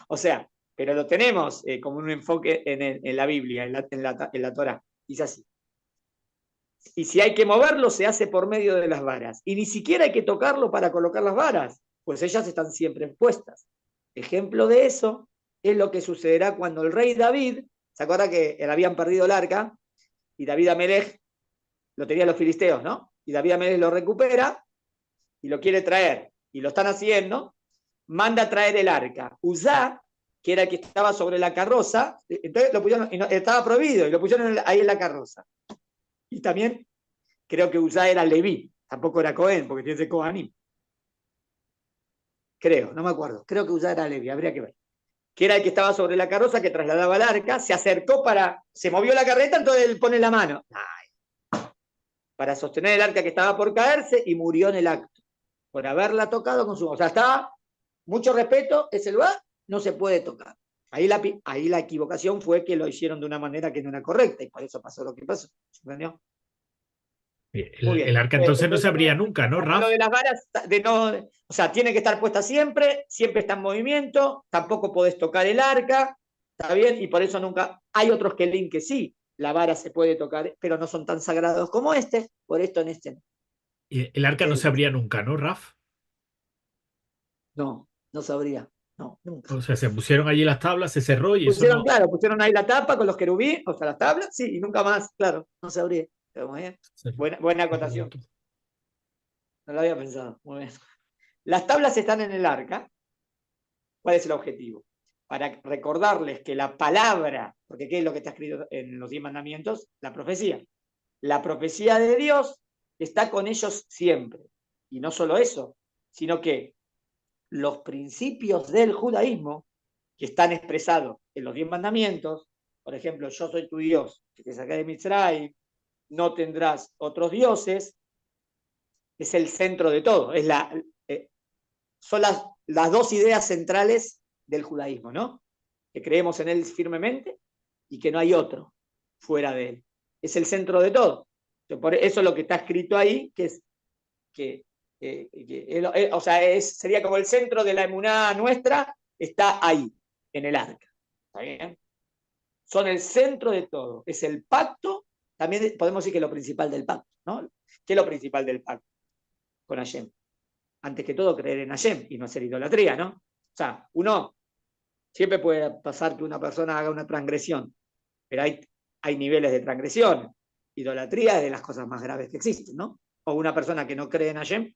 O sea, pero lo tenemos como un enfoque en la Biblia, en la Torá. Dice así. Y si hay que moverlo, se hace por medio de las varas. Y ni siquiera hay que tocarlo para colocar las varas, pues ellas están siempre puestas. Ejemplo de eso es lo que sucederá cuando el rey David, ¿se acuerda que habían perdido el arca? Y David Amelech lo tenían los filisteos, ¿no? Y David Amelech lo recupera y lo quiere traer. Y lo están haciendo, manda a traer el arca. Uzá, que era el que estaba sobre la carroza, entonces lo pusieron, estaba prohibido, y lo pusieron ahí en la carroza. Y también creo que Uzá era Leví, tampoco era Cohen, porque tiene ese Kohanim. Creo, no me acuerdo. Creo que Uzá era Leví, habría que ver. Que era el que estaba sobre la carroza, que trasladaba el arca, se acercó se movió la carreta, entonces él pone la mano. Para sostener el arca que estaba por caerse y murió en el acto, por haberla tocado con su mano. O sea, estaba mucho respeto, ese lugar no se puede tocar. Ahí la equivocación fue que lo hicieron de una manera que no era correcta y por eso pasó lo que pasó. ¿Entendió? Muy El bien. arca entonces no se abría nunca, ¿no, Lo Raf? de las varas, o sea, tiene que estar puesta siempre, siempre está en movimiento, tampoco podés tocar el arca, ¿está bien? Y por eso nunca, hay otros que sí, la vara se puede tocar, pero no son tan sagrados como este, por esto en este no. El arca no se abría nunca, ¿no, Raf? No, no sabría, no, nunca. O sea, se pusieron allí las tablas, se cerró y eso Pusieron, no. claro, pusieron ahí la tapa con los querubíes, o sea, las tablas, sí, y nunca más, claro, no sabría. Pero muy bien. Se Buena cerró acotación, todo. no lo había pensado, muy bien. Las tablas están en el arca. ¿Cuál es el objetivo? Para recordarles que la palabra, porque ¿qué es lo que está escrito en los 10 mandamientos? La profecía. La profecía de Dios está con ellos siempre. Y no solo eso, sino que los principios del judaísmo, que están expresados en los 10 mandamientos, por ejemplo, yo soy tu Dios, que te saqué de Mitzray, no tendrás otros dioses, es el centro de todo, son las dos ideas centrales del judaísmo, ¿no? Que creemos en él firmemente y que no hay otro fuera de él. Es el centro de todo. Por eso es lo que está escrito ahí, que es o sea, sería como el centro de la emuná nuestra, está ahí, en el arca. ¿Está bien? Son el centro de todo. Es el pacto, también podemos decir que es lo principal del pacto, ¿no? ¿Qué es lo principal del pacto con Hashem? Antes que todo, creer en Hashem y no hacer idolatría, ¿no? O sea, uno siempre puede pasar que una persona haga una transgresión, pero hay niveles de transgresión. Idolatría es de las cosas más graves que existen, ¿no? O una persona que no cree en Hashem,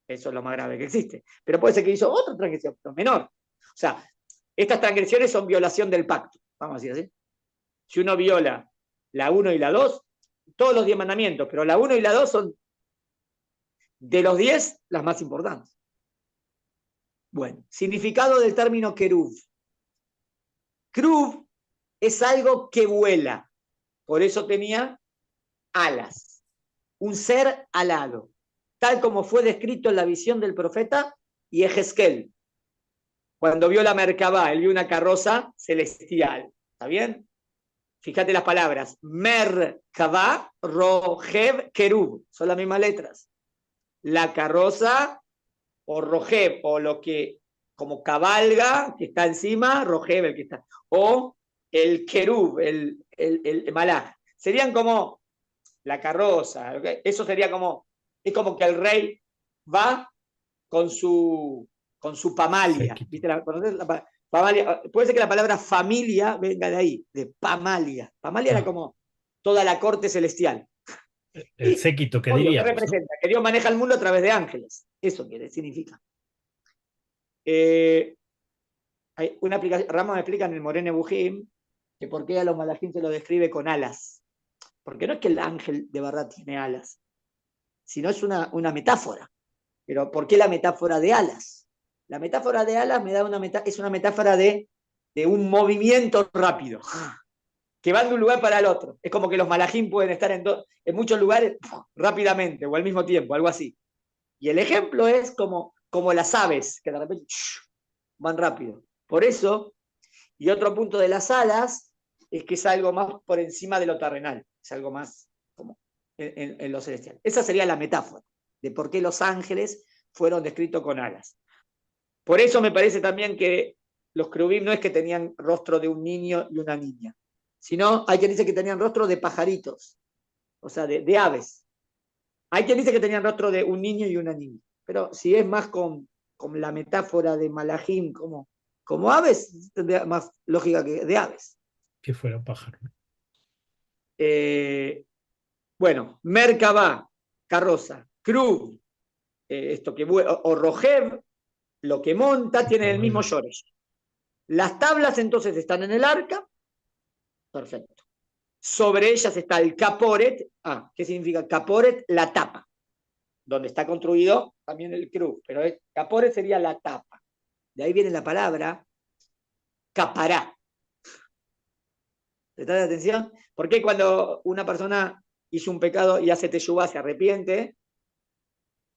eso es lo más grave que existe. Pero puede ser que hizo otra transgresión, pero menor. O sea, estas transgresiones son violación del pacto, vamos a decir así. Si uno viola la 1 y la 2, todos los 10 mandamientos, pero la 1 y la 2 son de los 10 las más importantes. Bueno, significado del término keruv. Keruv es algo que vuela, por eso tenía alas, un ser alado, tal como fue descrito en la visión del profeta Yehezkel. Cuando vio la Merkabá, él vio una carroza celestial. ¿Está bien? Fíjate las palabras. Merkabá, Rojev, Kerub. Son las mismas letras. La carroza o Rojev, o lo que como cabalga, que está encima, Rogeb, el que está, o el querub, el malaj. Serían como la carroza, ¿okay? Eso sería como, es como que el rey va con su pamalia. Séquito. ¿Viste pamalia? Puede ser que la palabra familia venga de ahí, de pamalia. Pamalia era Ah, como toda la corte celestial. el Y, séquito que obvio, ¿qué diríamos, ¿no? representa? Que Dios maneja el mundo a través de ángeles. Eso quiere, significa. Eh, hay una aplicación, Ramos me explica en el Morene Bujim que por qué a los malajín se lo describe con alas. Porque no es que el ángel de verdad tiene alas, sino es una metáfora. Pero ¿por qué la metáfora de alas? La metáfora de alas es una metáfora de un movimiento rápido, que van de un lugar para el otro. Es como que los malajín pueden estar en muchos lugares rápidamente o al mismo tiempo, algo así. Y el ejemplo es como las aves, que de repente van rápido. Por eso, y otro punto de las alas, es que es algo más por encima de lo terrenal, es algo más como en lo celestial. Esa sería la metáfora de por qué los ángeles fueron descritos con alas. Por eso me parece también que los querubín no es que tenían rostro de un niño y una niña, sino hay quien dice que tenían rostro de pajaritos, o sea, de aves. Hay quien dice que tenían rostro de un niño y una niña, pero si es más con la metáfora de Malachim como aves, tendría más lógica que de aves. Que fuera un pájaro. Eh, bueno, Merkabah, carroza, Krug, esto que o Rojev, lo que monta, tiene el mismo Cabalga. Yoresh. Las tablas entonces están en el arca, perfecto. Sobre ellas está el caporet. Ah, ¿qué significa caporet? La tapa, donde está construido también el cruz, pero caporet sería la tapa. De ahí viene la palabra capará. ¿Prestad atención? Porque cuando una persona hizo un pecado y hace teshuvá, se arrepiente,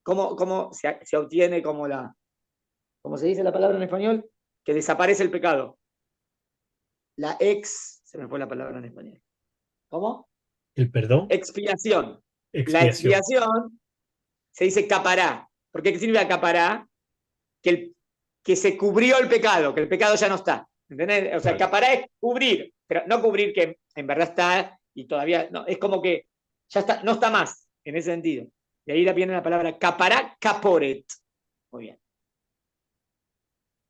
¿cómo se obtiene ¿cómo se dice la palabra en español? Que desaparece el pecado. Se me fue la palabra en español. ¿Cómo? El perdón, Expiación. La expiación. expiación se dice capará. ¿Por qué significa capará? Que se cubrió el pecado, que el pecado ya no está. ¿Entendés? O sea, Vale. capará es cubrir, pero no cubrir que en verdad está y todavía no. Es como que ya está, no está más en ese sentido. Y ahí viene la palabra capará, caporet. Muy bien.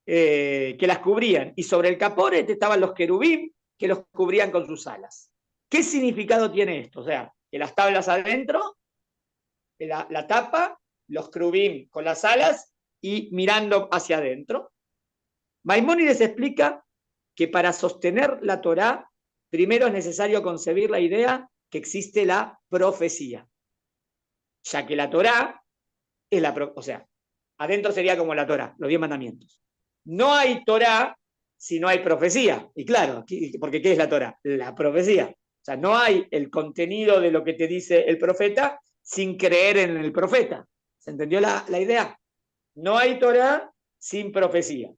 Que las cubrían. Y sobre el caporet estaban los querubín que los cubrían con sus alas. ¿Qué significado tiene esto? O sea, que las tablas adentro, la tapa, los querubín con las alas y mirando hacia adentro. Maimónides explica que para sostener la Torá, primero es necesario concebir la idea que existe la profecía, ya que la Torá es o sea, adentro sería como la Torá, los 10 mandamientos. No hay Torá si no hay profecía. Y claro, porque ¿qué es la Torá? La profecía. O sea, no hay el contenido de lo que te dice el profeta sin creer en el profeta. ¿Se entendió la idea? No hay Torá sin profecía.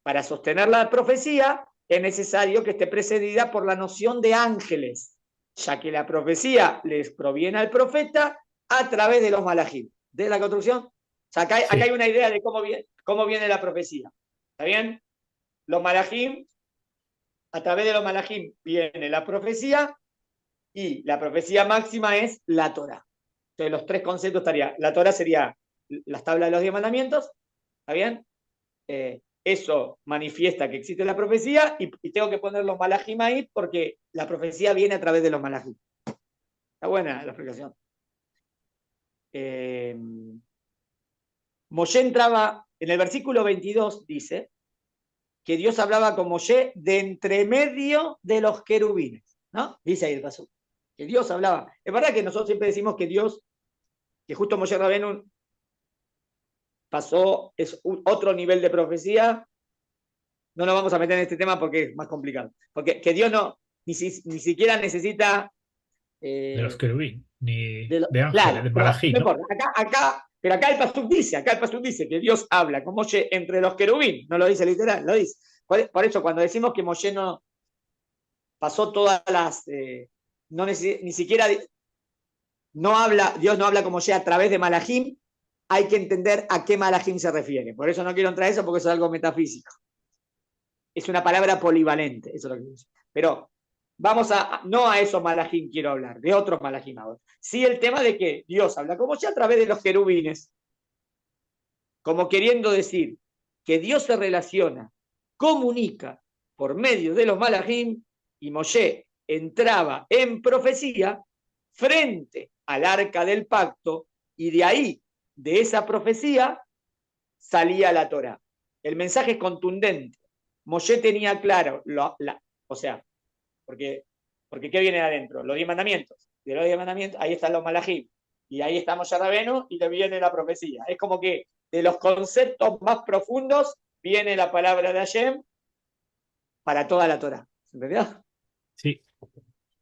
Para sostener la profecía es necesario que esté precedida por la noción de ángeles, ya que la profecía les proviene al profeta a través de los malajim. ¿De la construcción? O sea, acá hay Sí. una idea de cómo viene la profecía. ¿Está bien? Los malajim, a través de los malajim viene la profecía y la profecía máxima es la Torah. Entonces los tres conceptos estarían, la Torah sería las tablas de los 10 mandamientos, ¿está bien? Eso manifiesta que existe la profecía y tengo que poner los malajim ahí porque la profecía viene a través de los malajim. Está buena la explicación. Moshe entraba, en el versículo 22 dice que Dios hablaba con Moshe de entre medio de los querubines, ¿no? Dice ahí el paso. Que Dios hablaba. Es verdad que nosotros siempre decimos que Dios, que justo Moshe Rabenu pasó, es otro nivel de profecía. No nos vamos a meter en este tema porque es más complicado. Porque que Dios ni siquiera necesita. De los Eh, querubín, ni de ángeles, claro, de pero Malají, no ¿no? importa. Pero acá el Pasuk dice que Dios habla con Moshe entre los querubín. No lo dice literal, lo dice. Por eso, cuando decimos que Moshe no pasó todas las. Ni siquiera. No habla, Dios no habla con Moshe a través de Malachim, hay que entender a qué malajim se refiere. Por eso no quiero entrar a eso, porque eso es algo metafísico. Es una palabra polivalente, eso es lo que quiero decir. Pero vamos no a esos malajim quiero hablar, de otros malajim ahora. Sí el tema de que Dios habla como ya a través de los querubines, como queriendo decir que Dios se relaciona, comunica por medio de los malajim, y Moshe entraba en profecía frente al arca del pacto, y de ahí, de esa profecía, salía la Torá. El mensaje es contundente. Moshe tenía claro, o sea, porque ¿qué viene adentro? Los 10 mandamientos. De los 10 mandamientos, ahí están los malajim. Y ahí está Moshe Rabenu y le viene la profecía. Es como que de los conceptos más profundos viene la palabra de Hashem para toda la Torá. ¿Entendió? Sí,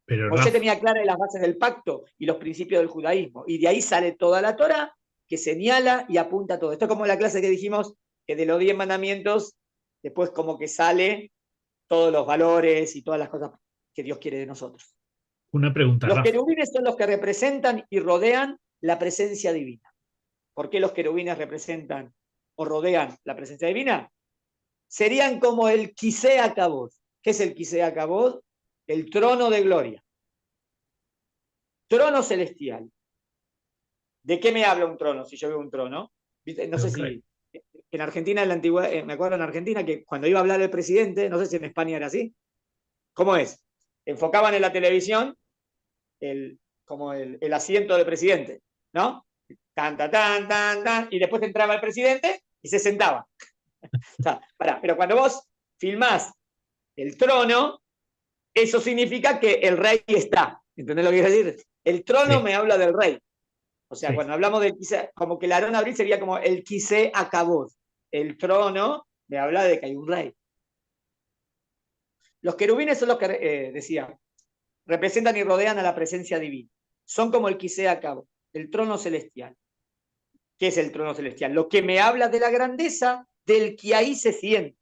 pero Moshe Raf, tenía claras las bases del pacto y los principios del judaísmo. Y de ahí sale toda la Torá que señala y apunta todo. Esto es como la clase que dijimos que de los 10 mandamientos, después como que sale todos los valores y todas las cosas que Dios quiere de nosotros. una pregunta, Los Raf. querubines son los que representan y rodean la presencia divina. ¿Por qué los querubines representan o rodean la presencia divina? Serían como el Kisea Kabod. ¿Qué es el Kisea Kabod? El trono de gloria. Trono celestial. ¿De qué me habla un trono si yo veo un trono? No sé si en Argentina, en la antigüedad, me acuerdo en Argentina que cuando iba a hablar el presidente, no sé si en España era así. ¿Cómo es? Enfocaban en la televisión como el asiento del presidente, ¿no? Tan, tan, tan, tan, tan, y después entraba el presidente y se sentaba. O sea, pero cuando vos filmás el trono, eso significa que el rey está. ¿Entendés lo que quiero decir? El trono Sí, me habla del rey. O sea, sí. cuando hablamos del quise, como que el Aarón Abril sería como el quise acabó. El trono me habla de que hay un rey. Los querubines son los que, decía, representan y rodean a la presencia divina. Son como el quise acabó, el trono celestial. ¿Qué es el trono celestial? Lo que me habla de la grandeza del que ahí se siente.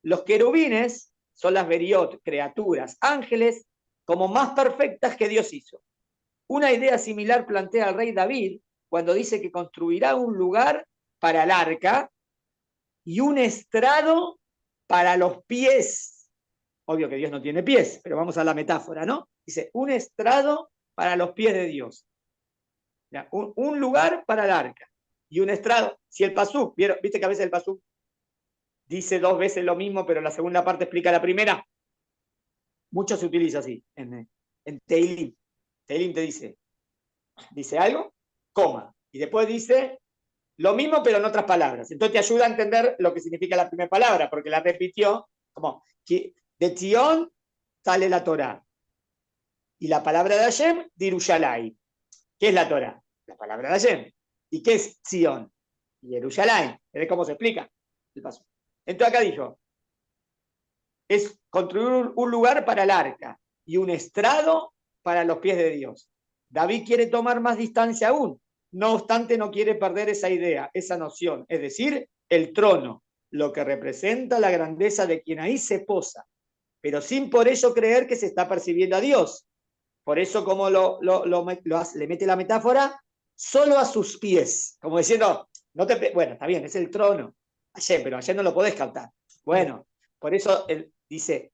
Los querubines son las beriot, criaturas, ángeles, como más perfectas que Dios hizo. Una idea similar plantea el rey David cuando dice que construirá un lugar para el arca y un estrado para los pies. Obvio que Dios no tiene pies, pero vamos a la metáfora, ¿no? Dice, un estrado para los pies de Dios. Un lugar para el arca y un estrado. Si el pasú, ¿viste que a veces el pasú dice dos veces lo mismo, pero la segunda parte explica la primera? Mucho se utiliza así en Teilim. Teilim te dice algo, coma, y después dice lo mismo pero en otras palabras. Entonces te ayuda a entender lo que significa la primera palabra, porque la repitió como de Tion sale la Torah. Y la palabra de Hashem, Dirushalai. ¿Qué es la Torah? La palabra de Hashem. ¿Y qué es Sion? Yerushalayim. ¿Ves cómo se explica el paso? Entonces acá dijo, es construir un lugar para el arca y un estrado para los pies de Dios. David quiere tomar más distancia aún, no obstante no quiere perder esa idea, esa noción, es decir, el trono, lo que representa la grandeza de quien ahí se posa, pero sin por ello creer que se está percibiendo a Dios. Por eso como le mete la metáfora, solo a sus pies, como diciendo, bueno, está bien, es el trono, ayer, pero ayer no lo podés captar. Bueno, por eso él dice,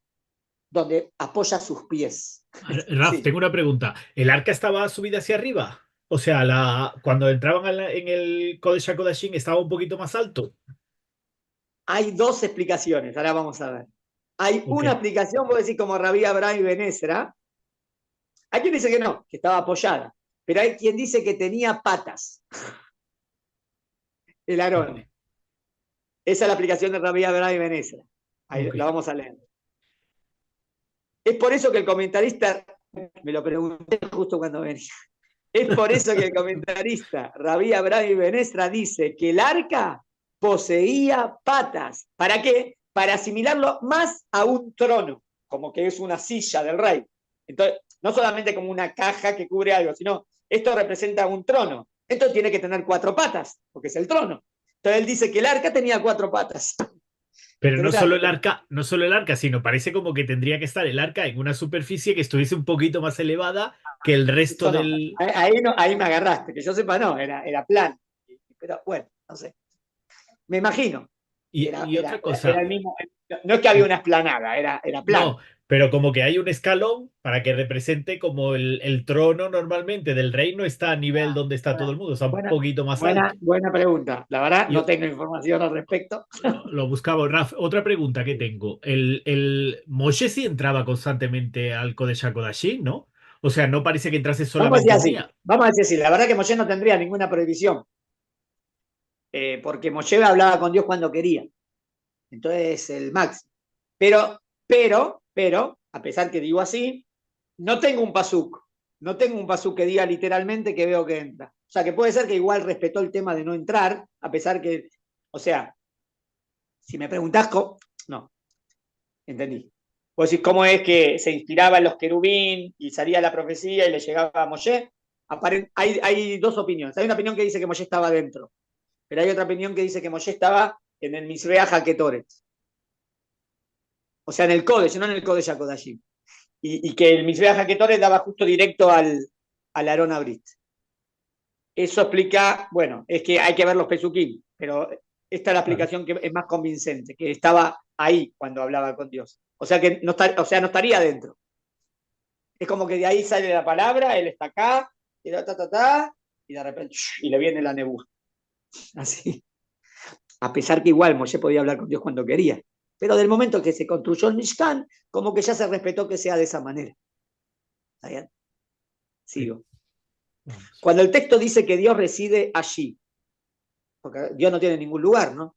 donde apoya sus pies. Raf, Sí. tengo una pregunta. ¿El arca estaba subida hacia arriba? O sea, cuando entraban en el Kodesh HaKodashim estaba un poquito más alto. Hay dos explicaciones, ahora vamos a ver. Hay Ok. una explicación, vos decís como Rabí Abraham y Benesra. Hay quien dice que no, que estaba apoyada. Pero hay quien dice que tenía patas, el Ok. Aarón. Esa es la explicación de Rabí Abraham y Benesra. Ahí Ok. la vamos a leer. Es por eso que el comentarista, me lo pregunté justo cuando venía, es por eso que el comentarista Rabí Abraham y Benesra dice que el arca poseía patas. ¿Para qué? Para asimilarlo más a un trono, como que es una silla del rey. Entonces, no solamente como una caja que cubre algo, sino esto representa un trono. Esto tiene que tener cuatro patas, porque es el trono. Entonces él dice que el arca tenía cuatro patas. Pero no solo Interesante. el arca, no solo el arca, sino parece como que tendría que estar el arca en una superficie que estuviese un poquito más elevada que el resto Eso no, del. ahí no, ahí me agarraste, que yo sepa no, era plan. pero bueno, no sé. Me imagino. Y otra Era cosa, el mismo. No es que había una esplanada, era plano. no, pero como que hay un escalón para que represente como el trono normalmente del reino está a nivel Ah, donde está todo buena, el mundo, está un buena, poquito más alto. buena pregunta. La verdad, no Yo tengo información al respecto. lo buscaba, Raf. Otra pregunta que tengo. El Moshe sí entraba constantemente al Kodesh HaKodashim, ¿no? O sea, no parece que entrase Vamos a solamente decir un así. día. Vamos a decir así. La verdad que Moshe no tendría ninguna prohibición, porque Moshe hablaba con Dios cuando quería. Entonces, el máximo. Pero, a pesar que digo así, no tengo un pasuk. No tengo un pasuk que diga literalmente que veo que entra. O sea, que puede ser que igual respetó el tema de no entrar, a pesar que, o sea, si me preguntás, no, entendí. Vos decís, ¿cómo es que se inspiraba en los querubín y salía la profecía y le llegaba a Moshe? Hay dos opiniones. Hay una opinión que dice que Moshe estaba dentro, pero hay otra opinión que dice que Moshe estaba en el Misbeach HaKetoret. O sea, en el Kodesh, no en el Kodesh HaKodashim. Y que el Misbeach HaKetoret daba justo directo al Aarón Abrit. Eso explica, bueno, es que hay que ver los Pesukim, pero esta es la Claro. explicación que es más convincente, que estaba ahí cuando hablaba con Dios. O sea, que o sea, no estaría dentro. Es como que de ahí sale la palabra, él está acá, y y de repente, y le viene la nebuja. Así. A pesar que igual Moshe podía hablar con Dios cuando quería. Pero del momento que se construyó el Mishkan, como que ya se respetó que sea de esa manera. ¿Está bien? Sí, Sigo. vamos. Cuando el texto dice que Dios reside allí, porque Dios no tiene ningún lugar, ¿no?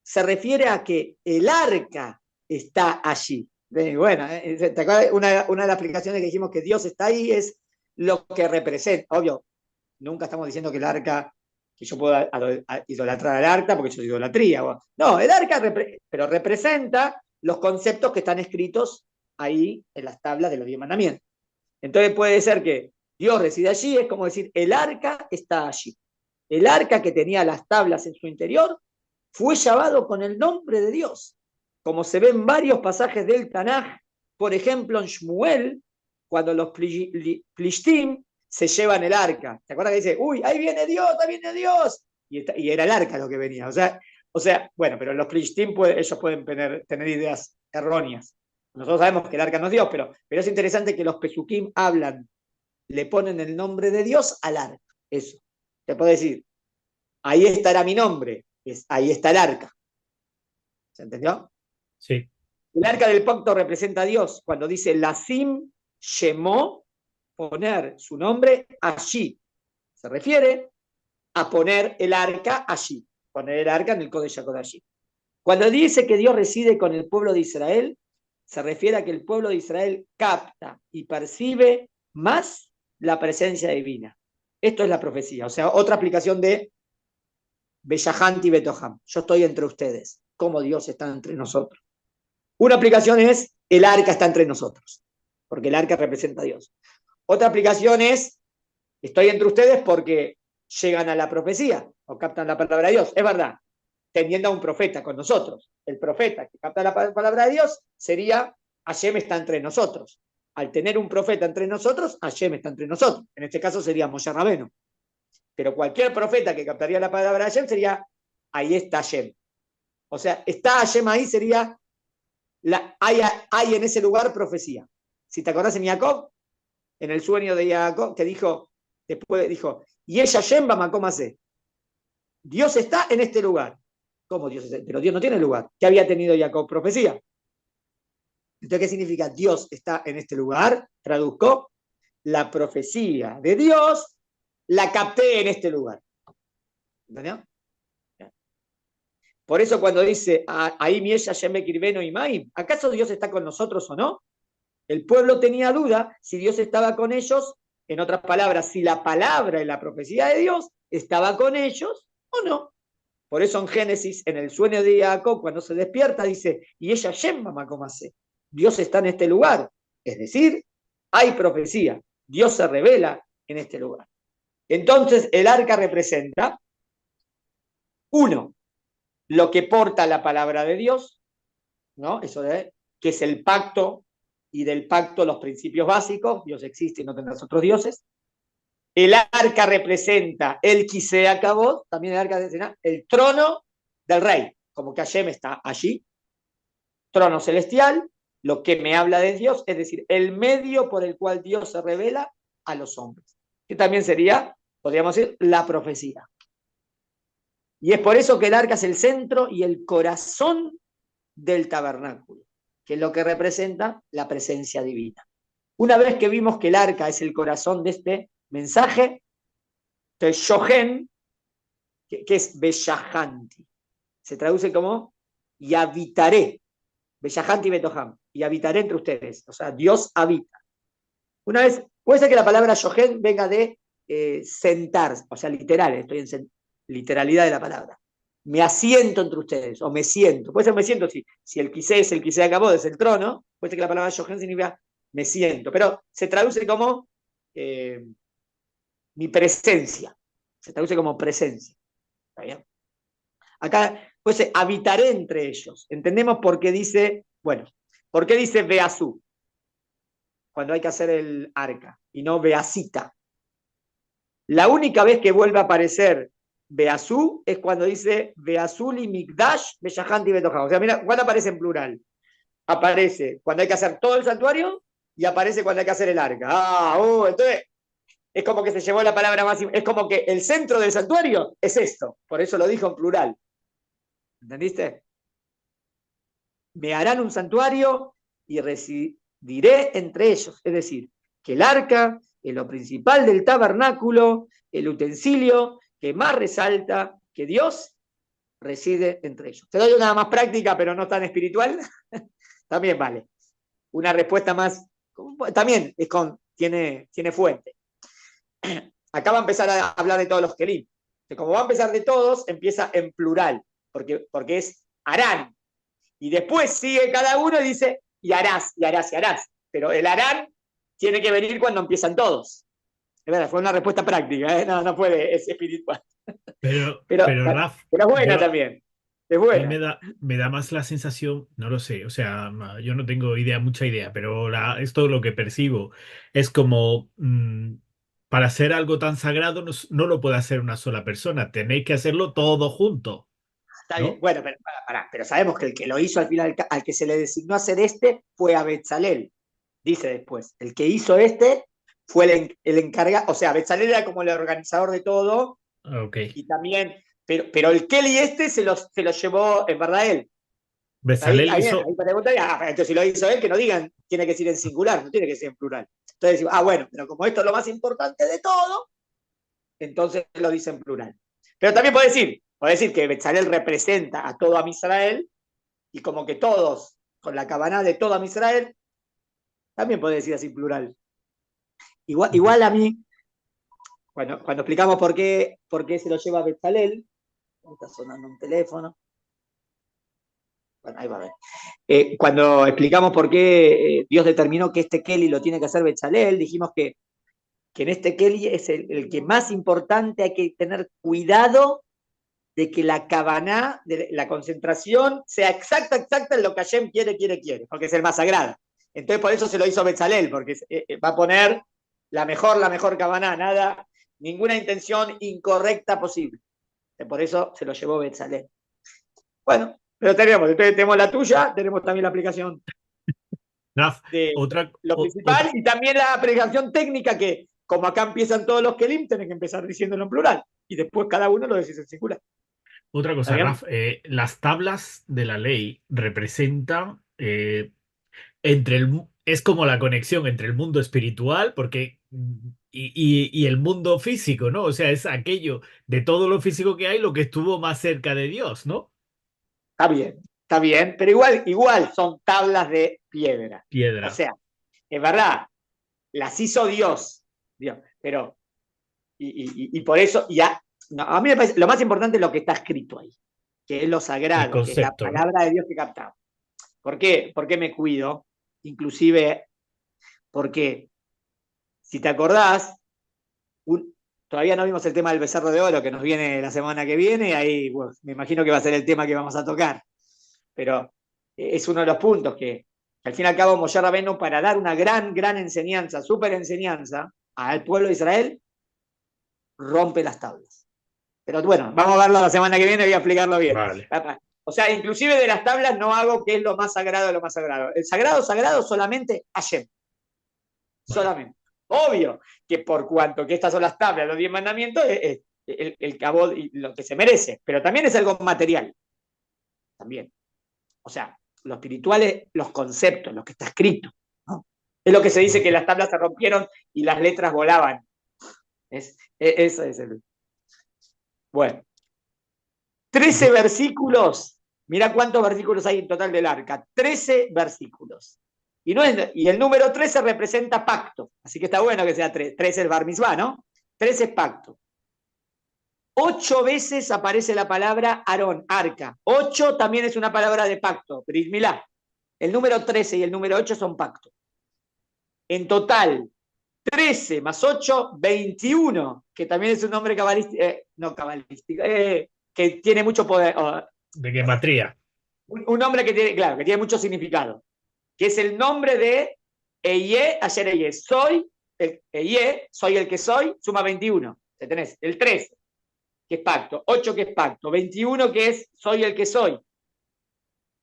Se refiere a que el arca está allí. Bueno, ¿te acuerdas? Una de las explicaciones que dijimos que Dios está ahí es lo que representa. Obvio, nunca estamos diciendo que el arca, que yo puedo idolatrar al arca porque eso es idolatría. No, el arca, pero representa los conceptos que están escritos ahí en las tablas de los 10 mandamientos. Entonces puede ser que Dios reside allí, es como decir, el arca está allí. El arca que tenía las tablas en su interior fue llamado con el nombre de Dios, como se ve en varios pasajes del Tanaj, por ejemplo en Shmuel, cuando los Plishtim se llevan el arca. ¿Te acuerdas que dice, uy, ahí viene Dios, ahí viene Dios? Y era el arca lo que venía. O sea bueno, pero los Plishtim ellos pueden tener ideas erróneas. Nosotros sabemos que el arca no es Dios, pero es interesante que los Pesukim hablan, le ponen el nombre de Dios al arca. Eso. Te puedo decir, ahí estará mi nombre, ahí está el arca. ¿Se entendió? Sí, El arca del pacto representa a Dios. Cuando dice Lasim Shemó, poner su nombre allí. Se refiere a poner el arca allí. Poner el arca en el Kodesh HaKodashim. Cuando dice que Dios reside con el pueblo de Israel, se refiere a que el pueblo de Israel capta y percibe más la presencia divina. Esto es la profecía. O sea, otra aplicación de Bellahanti Betoham. Yo estoy entre ustedes. Como Dios está entre nosotros. Una aplicación es el arca está entre nosotros, porque el arca representa a Dios. Otra aplicación es estoy entre ustedes porque llegan a la profecía o captan la palabra de Dios. Es verdad, teniendo a un profeta con nosotros. El profeta que capta la palabra de Dios sería Hashem está entre nosotros. Al tener un profeta entre nosotros, Hashem está entre nosotros. En este caso sería Moshe Rabeno. Pero cualquier profeta que captaría la palabra de Hashem sería ahí está Hashem. O sea, está Hashem ahí sería hay en ese lugar profecía. Si te acordás en Jacob, en el sueño de Jacob, que después dijo, y ella Yemba Macomase, Dios está en este lugar. ¿Cómo Dios está? Pero Dios no tiene lugar. ¿Qué había tenido Jacob? Profecía. Entonces, ¿qué significa Dios está en este lugar? Traduzco, la profecía de Dios la capté en este lugar. ¿Entendió? Por eso cuando dice, ahí mi ella Yembe Kirveno y Maim, ¿acaso Dios está con nosotros o no? El pueblo tenía duda si Dios estaba con ellos, en otras palabras, si la palabra y la profecía de Dios estaba con ellos o no. Por eso en Génesis, en el sueño de Jacob, cuando se despierta, dice, y ella Shemba Macomase, Dios está en este lugar. Es decir, hay profecía, Dios se revela en este lugar. Entonces, el arca representa, uno, lo que porta la palabra de Dios, ¿no? Eso de que es el pacto y del pacto los principios básicos, Dios existe y no tendrás otros dioses. El arca representa el Kisea Kabod, también el arca representa el trono del rey, como que Hashem está allí, trono celestial, lo que me habla de Dios, es decir, el medio por el cual Dios se revela a los hombres, que también sería, podríamos decir, la profecía. Y es por eso que el arca es el centro y el corazón del tabernáculo, que es lo que representa la presencia divina. Una vez que vimos que el arca es el corazón de este mensaje, entonces Shohen, que es Beshahanti, se traduce como y habitaré, Beshahanti Betoham, y habitaré entre ustedes, o sea, Dios habita. Una vez, puede ser que la palabra Shohen venga de sentar, o sea, literal, estoy en literalidad de la palabra. Me asiento entre ustedes, o me siento. Puede ser me siento, si el quise es el quise acabó, es el trono, puede ser que la palabra Shohen significa me siento, pero se traduce como mi presencia, se traduce como presencia. ¿Está bien? Acá, pues habitaré entre ellos. Entendemos por qué dice, bueno, por qué dice Beazú, cuando hay que hacer el arca, y no Beacita. La única vez que vuelve a aparecer Beazú es cuando dice Beazuli Mikdash Beshahanti Betoja. O sea, mira, ¿cuándo aparece en plural? Aparece cuando hay que hacer todo el santuario y aparece cuando hay que hacer el arca. Entonces es como que se llevó la palabra más. Es como que el centro del santuario es esto. Por eso lo dijo en plural. ¿Entendiste? Me harán un santuario y residiré entre ellos. Es decir, que el arca es lo principal del tabernáculo, el utensilio que más resalta que Dios reside entre ellos. Te doy una más práctica, pero no tan espiritual. También vale. Una respuesta más, también tiene fuente. Acá va a empezar a hablar de todos los kelim. Como va a empezar de todos, empieza en plural, porque es harán. Y después sigue cada uno y dice, y harás, y harás, y harás. Pero el harán tiene que venir cuando empiezan todos. Es verdad, fue una respuesta práctica, ¿eh? No puede, es espiritual. Pero Raf, pero es buena yo, también. Es a mí buena. me da más la sensación, no lo sé, o sea, yo no tengo idea, mucha idea, pero esto lo que percibo es como para hacer algo tan sagrado no lo puede hacer una sola persona, tenéis que hacerlo todo junto, Está bien. ¿no? Bueno, pero sabemos que el que lo hizo al final, al que se le designó hacer fue a Betzalel. Dice después, el que hizo fue el encargado, o sea, Betzalel era como el organizador de todo, Ok. y también, pero el Kelly se lo llevó en verdad él. Bezalel Ahí hizo, preguntaría, entonces si lo hizo él, que no digan, tiene que decir en singular, no tiene que ser en plural. Entonces decimos, bueno, pero como esto es lo más importante de todo, entonces lo dice en plural. Pero también puede decir que Betzalel representa a todo a Israel, y como que todos, con la cabana de todo a Israel, también puede decir así en plural. Igual a mí, cuando explicamos por qué se lo lleva Betzalel, está sonando un teléfono. Bueno, ahí va a ver. Cuando explicamos por qué Dios determinó que este Kelly lo tiene que hacer Betzalel, dijimos que en este Kelly es el que más importante, hay que tener cuidado de que la cabaná, de la concentración, sea exacta en lo que Hashem quiere, porque es el más sagrado. Entonces por eso se lo hizo Betzalel, porque va a poner la mejor cabaná, ninguna intención incorrecta posible. Por eso se lo llevó Betzalel. Bueno, pero tenemos la tuya, tenemos también la aplicación Raf, de otra, lo principal y también la aplicación técnica que, como acá empiezan todos los kelim, tienen que empezar diciéndolo en plural y después cada uno lo decís en singular. otra ¿Está cosa, bien? Raf, las tablas de la ley representan es como la conexión entre el mundo espiritual porque, y el mundo físico, ¿no? O sea, es aquello de todo lo físico que hay lo que estuvo más cerca de Dios, ¿no? Está bien, pero igual son tablas de piedra. O Piedra. sea, es verdad, las hizo Dios, pero, y por eso, no, a mí me parece, lo más importante es lo que está escrito ahí, que es lo El sagrado, que es la concepto, ¿no? palabra de Dios que captamos. ¿Por qué? ¿Por qué me cuido? Inclusive porque, si te acordás, todavía no vimos el tema del becerro de oro que nos viene la semana que viene, ahí bueno, me imagino que va a ser el tema que vamos a tocar. Pero es uno de los puntos que, al fin y al cabo, Moshe Rabbeinu, para dar una gran enseñanza, súper enseñanza al pueblo de Israel, rompe las tablas. Pero bueno, vamos a verlo la semana que viene, voy a explicarlo bien. Vale. O sea, inclusive de las tablas no hago qué es lo más sagrado de lo más sagrado. El sagrado, sagrado solamente Hashem. Solamente. Obvio que por cuanto que estas son las tablas, los 10 mandamientos, es el cabod y lo que se merece, pero también es algo material. También. O sea, lo espiritual es los conceptos, lo que está escrito. ¿No? Es lo que se dice que las tablas se rompieron y las letras volaban. Eso es el. Bueno. 13 versículos. Mirá cuántos versículos hay en total del arca. 13 versículos. Y el número 13 representa pacto. Así que está bueno que sea 3. 13 el bar mitzvah, ¿no? 13 es pacto. 8 veces aparece la palabra Aarón, arca. 8 también es una palabra de pacto, Brit Milá. El número 13 y el número 8 son pacto. En total, 13 más 8, 21, que también es un nombre cabalístico, no cabalístico, que tiene mucho poder. De gematría. Un nombre que tiene, claro, que tiene mucho significado, que es el nombre de Eye, ayer Eye, soy el que soy, suma 21. Tenés el 13, que es pacto, 8 que es pacto, 21 que es soy el que soy.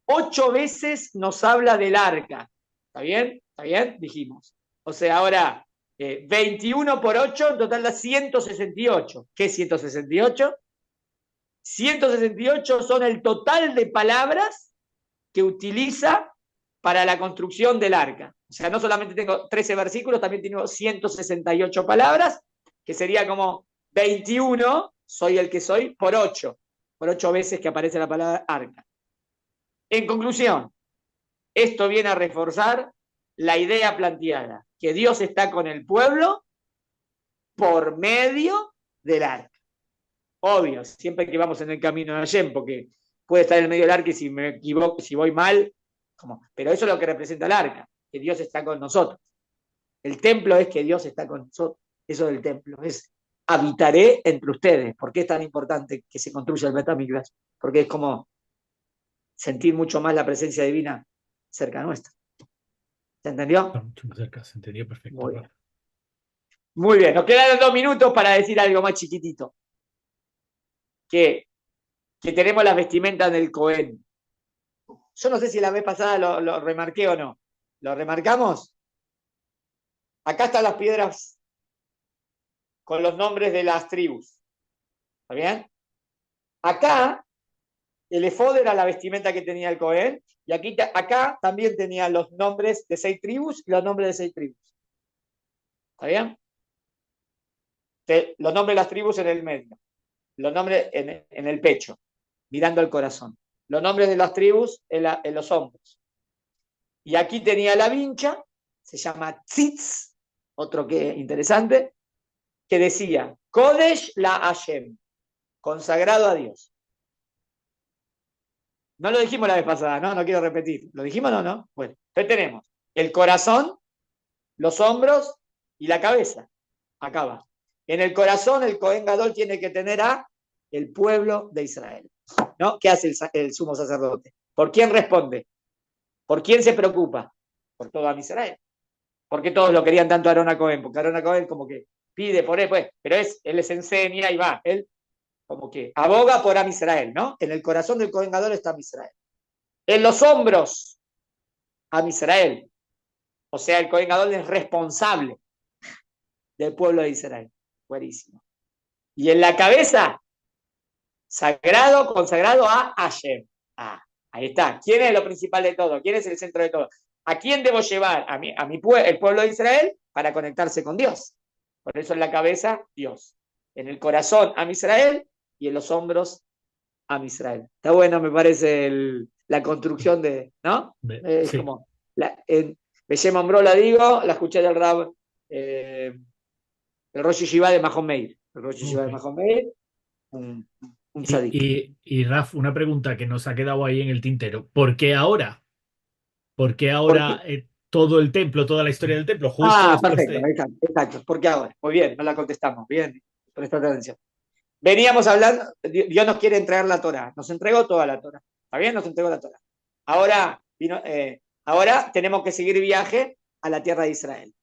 8 veces nos habla del arca. ¿Está bien? ¿Está bien? Dijimos. O sea, ahora 21 por 8, en total da 168. ¿Qué es 168? 168 son el total de palabras que utiliza para la construcción del arca. O sea, no solamente tengo 13 versículos, también tengo 168 palabras, que sería como 21, soy el que soy, por 8 veces que aparece la palabra arca. En conclusión, esto viene a reforzar la idea planteada, que Dios está con el pueblo por medio del arca. Obvio, siempre que vamos en el camino de Hashem, porque puede estar en el medio del arca y si me equivoco, si voy mal, pero eso es lo que representa el arca, que Dios está con nosotros. El templo es que Dios está con nosotros. Eso del templo es habitaré entre ustedes. ¿Por qué es tan importante que se construya el Bet HaMikdash? Porque es como sentir mucho más la presencia divina cerca nuestra. ¿Se entendió? Está mucho más cerca, se entendió perfecto. Muy bien. Muy bien, nos quedan 2 minutos para decir algo más chiquitito. Que tenemos las vestimentas del Cohen. Yo no sé si la vez pasada lo remarqué o no. ¿Lo remarcamos? Acá están las piedras con los nombres de las tribus. ¿Está bien? Acá, el efod era la vestimenta que tenía el Cohen, y acá también tenía los nombres de 6 tribus y los nombres de 6 tribus. ¿Está bien? Los nombres de las tribus en el medio, los nombres en el pecho, mirando al corazón. Los nombres de las tribus en los hombros. Y aquí tenía la vincha, se llama Tzitz, otro que interesante, que decía, Kodesh la Hashem, consagrado a Dios. No lo dijimos la vez pasada, ¿no? No quiero repetir. ¿Lo dijimos o no? Bueno, entonces tenemos el corazón, los hombros y la cabeza. Acá va. En el corazón el Cohen Gadol tiene que tener a el pueblo de Israel. ¿No? ¿Qué hace el sumo sacerdote? ¿Por quién responde? ¿Por quién se preocupa? Por todo Am Israel. ¿Por qué todos lo querían tanto a Aarón a Cohen? Porque Aarón a Cohen como que pide por él, pues, pero él les enseña y va. Él como que aboga por Am Israel, ¿no? En el corazón del Cohen Gadol está Am Israel. En los hombros, Am Israel. O sea, el Cohen Gadol es responsable del pueblo de Israel. Buenísimo. Y en la cabeza, sagrado, consagrado a Hashem. Ahí está. ¿Quién es lo principal de todo? ¿Quién es el centro de todo? ¿A quién debo llevar? El pueblo de Israel para conectarse con Dios. Por eso en la cabeza, Dios. En el corazón, Am Israel, y en los hombros, Am Israel. Está bueno, me parece la construcción de, ¿no? Es Sí. como, Beshem Ombró la digo, la escuché del Rab, el Rosh Yeshiva de Mahon Meir. El Rosh Yeshiva de Mahon Meir, un tzadik. Y Raf, una pregunta que nos ha quedado ahí en el tintero. ¿Por qué ahora? ¿Por qué ahora todo el templo, toda la historia del templo, justo después Perfecto, de... exacto. ¿Por qué ahora? Muy bien, no la contestamos. Bien, prestad atención. Veníamos hablando, Dios nos quiere entregar la Torah. Nos entregó toda la Torah. ¿Está bien? Nos entregó la Torah. Ahora tenemos que seguir viaje a la tierra de Israel.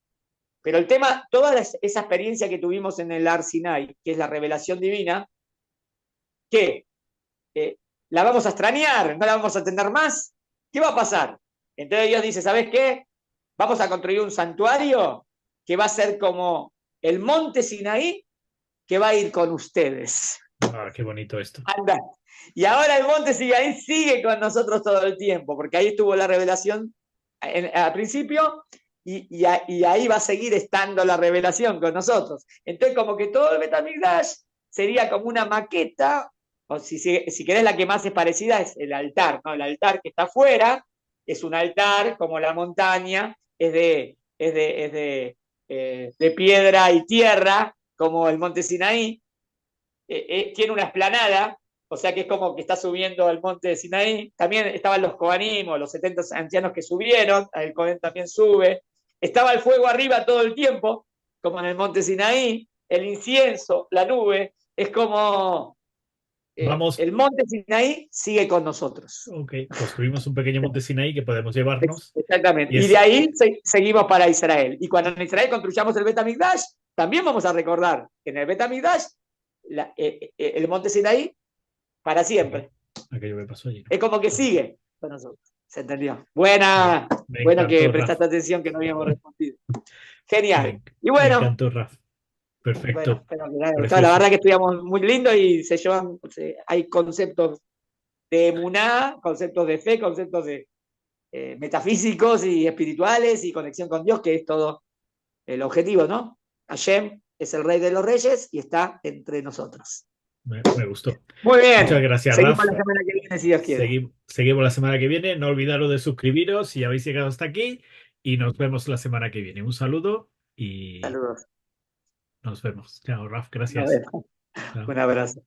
Pero el tema, toda esa experiencia que tuvimos en el Ar Sinai, que es la revelación divina, que la vamos a extrañar, no la vamos a tener más, ¿qué va a pasar? Entonces Dios dice, ¿sabes qué? Vamos a construir un santuario que va a ser como el monte Sinaí que va a ir con ustedes. Ah, qué bonito esto. Anda. Y ahora el monte Sinaí sigue con nosotros todo el tiempo, porque ahí estuvo la revelación al principio y ahí va a seguir estando la revelación con nosotros. Entonces, como que todo el Betamigdash sería como una maqueta, o si querés la que más es parecida es el altar, ¿no? El altar que está afuera es un altar como la montaña, de piedra y tierra, como el monte Sinaí, tiene una esplanada, o sea que es como que está subiendo al monte de Sinaí. También estaban los Kohanim, los 70 ancianos que subieron, el Kohen también sube. Estaba el fuego arriba todo el tiempo, como en el monte Sinaí, el incienso, la nube, es como Vamos, el monte Sinaí sigue con nosotros. ok, construimos un pequeño monte Sinaí que podemos llevarnos Exactamente. y Y de es, ahí seguimos para Israel. Y cuando en Israel construyamos el Betamigdash, también vamos a recordar que en el Betamigdash el monte Sinaí para siempre. aquello que pasó allí, ¿no? Es como que sigue con nosotros. ¿Se entendió? Me Bueno que encantó, Raf. prestaste atención que no habíamos respondido. Me, Genial. Y me bueno, encantó, Raf. Perfecto, espero que les haya gustado. La precioso. verdad que estudiamos muy lindo y hay conceptos de emuná, conceptos de fe, conceptos de metafísicos y espirituales y conexión con Dios, que es todo el objetivo, ¿no? Hashem es el rey de los reyes y está entre nosotros. Me gustó. Muy Muchas bien. gracias, Seguimos Raf. la semana que viene, si Dios quiere. Seguimos la semana que viene. No olvidaros de suscribiros si habéis llegado hasta aquí y nos vemos la semana que viene. Un saludo y Saludos. nos vemos. Chao, Raf. Nos Gracias. vemos. Chao. Un abrazo.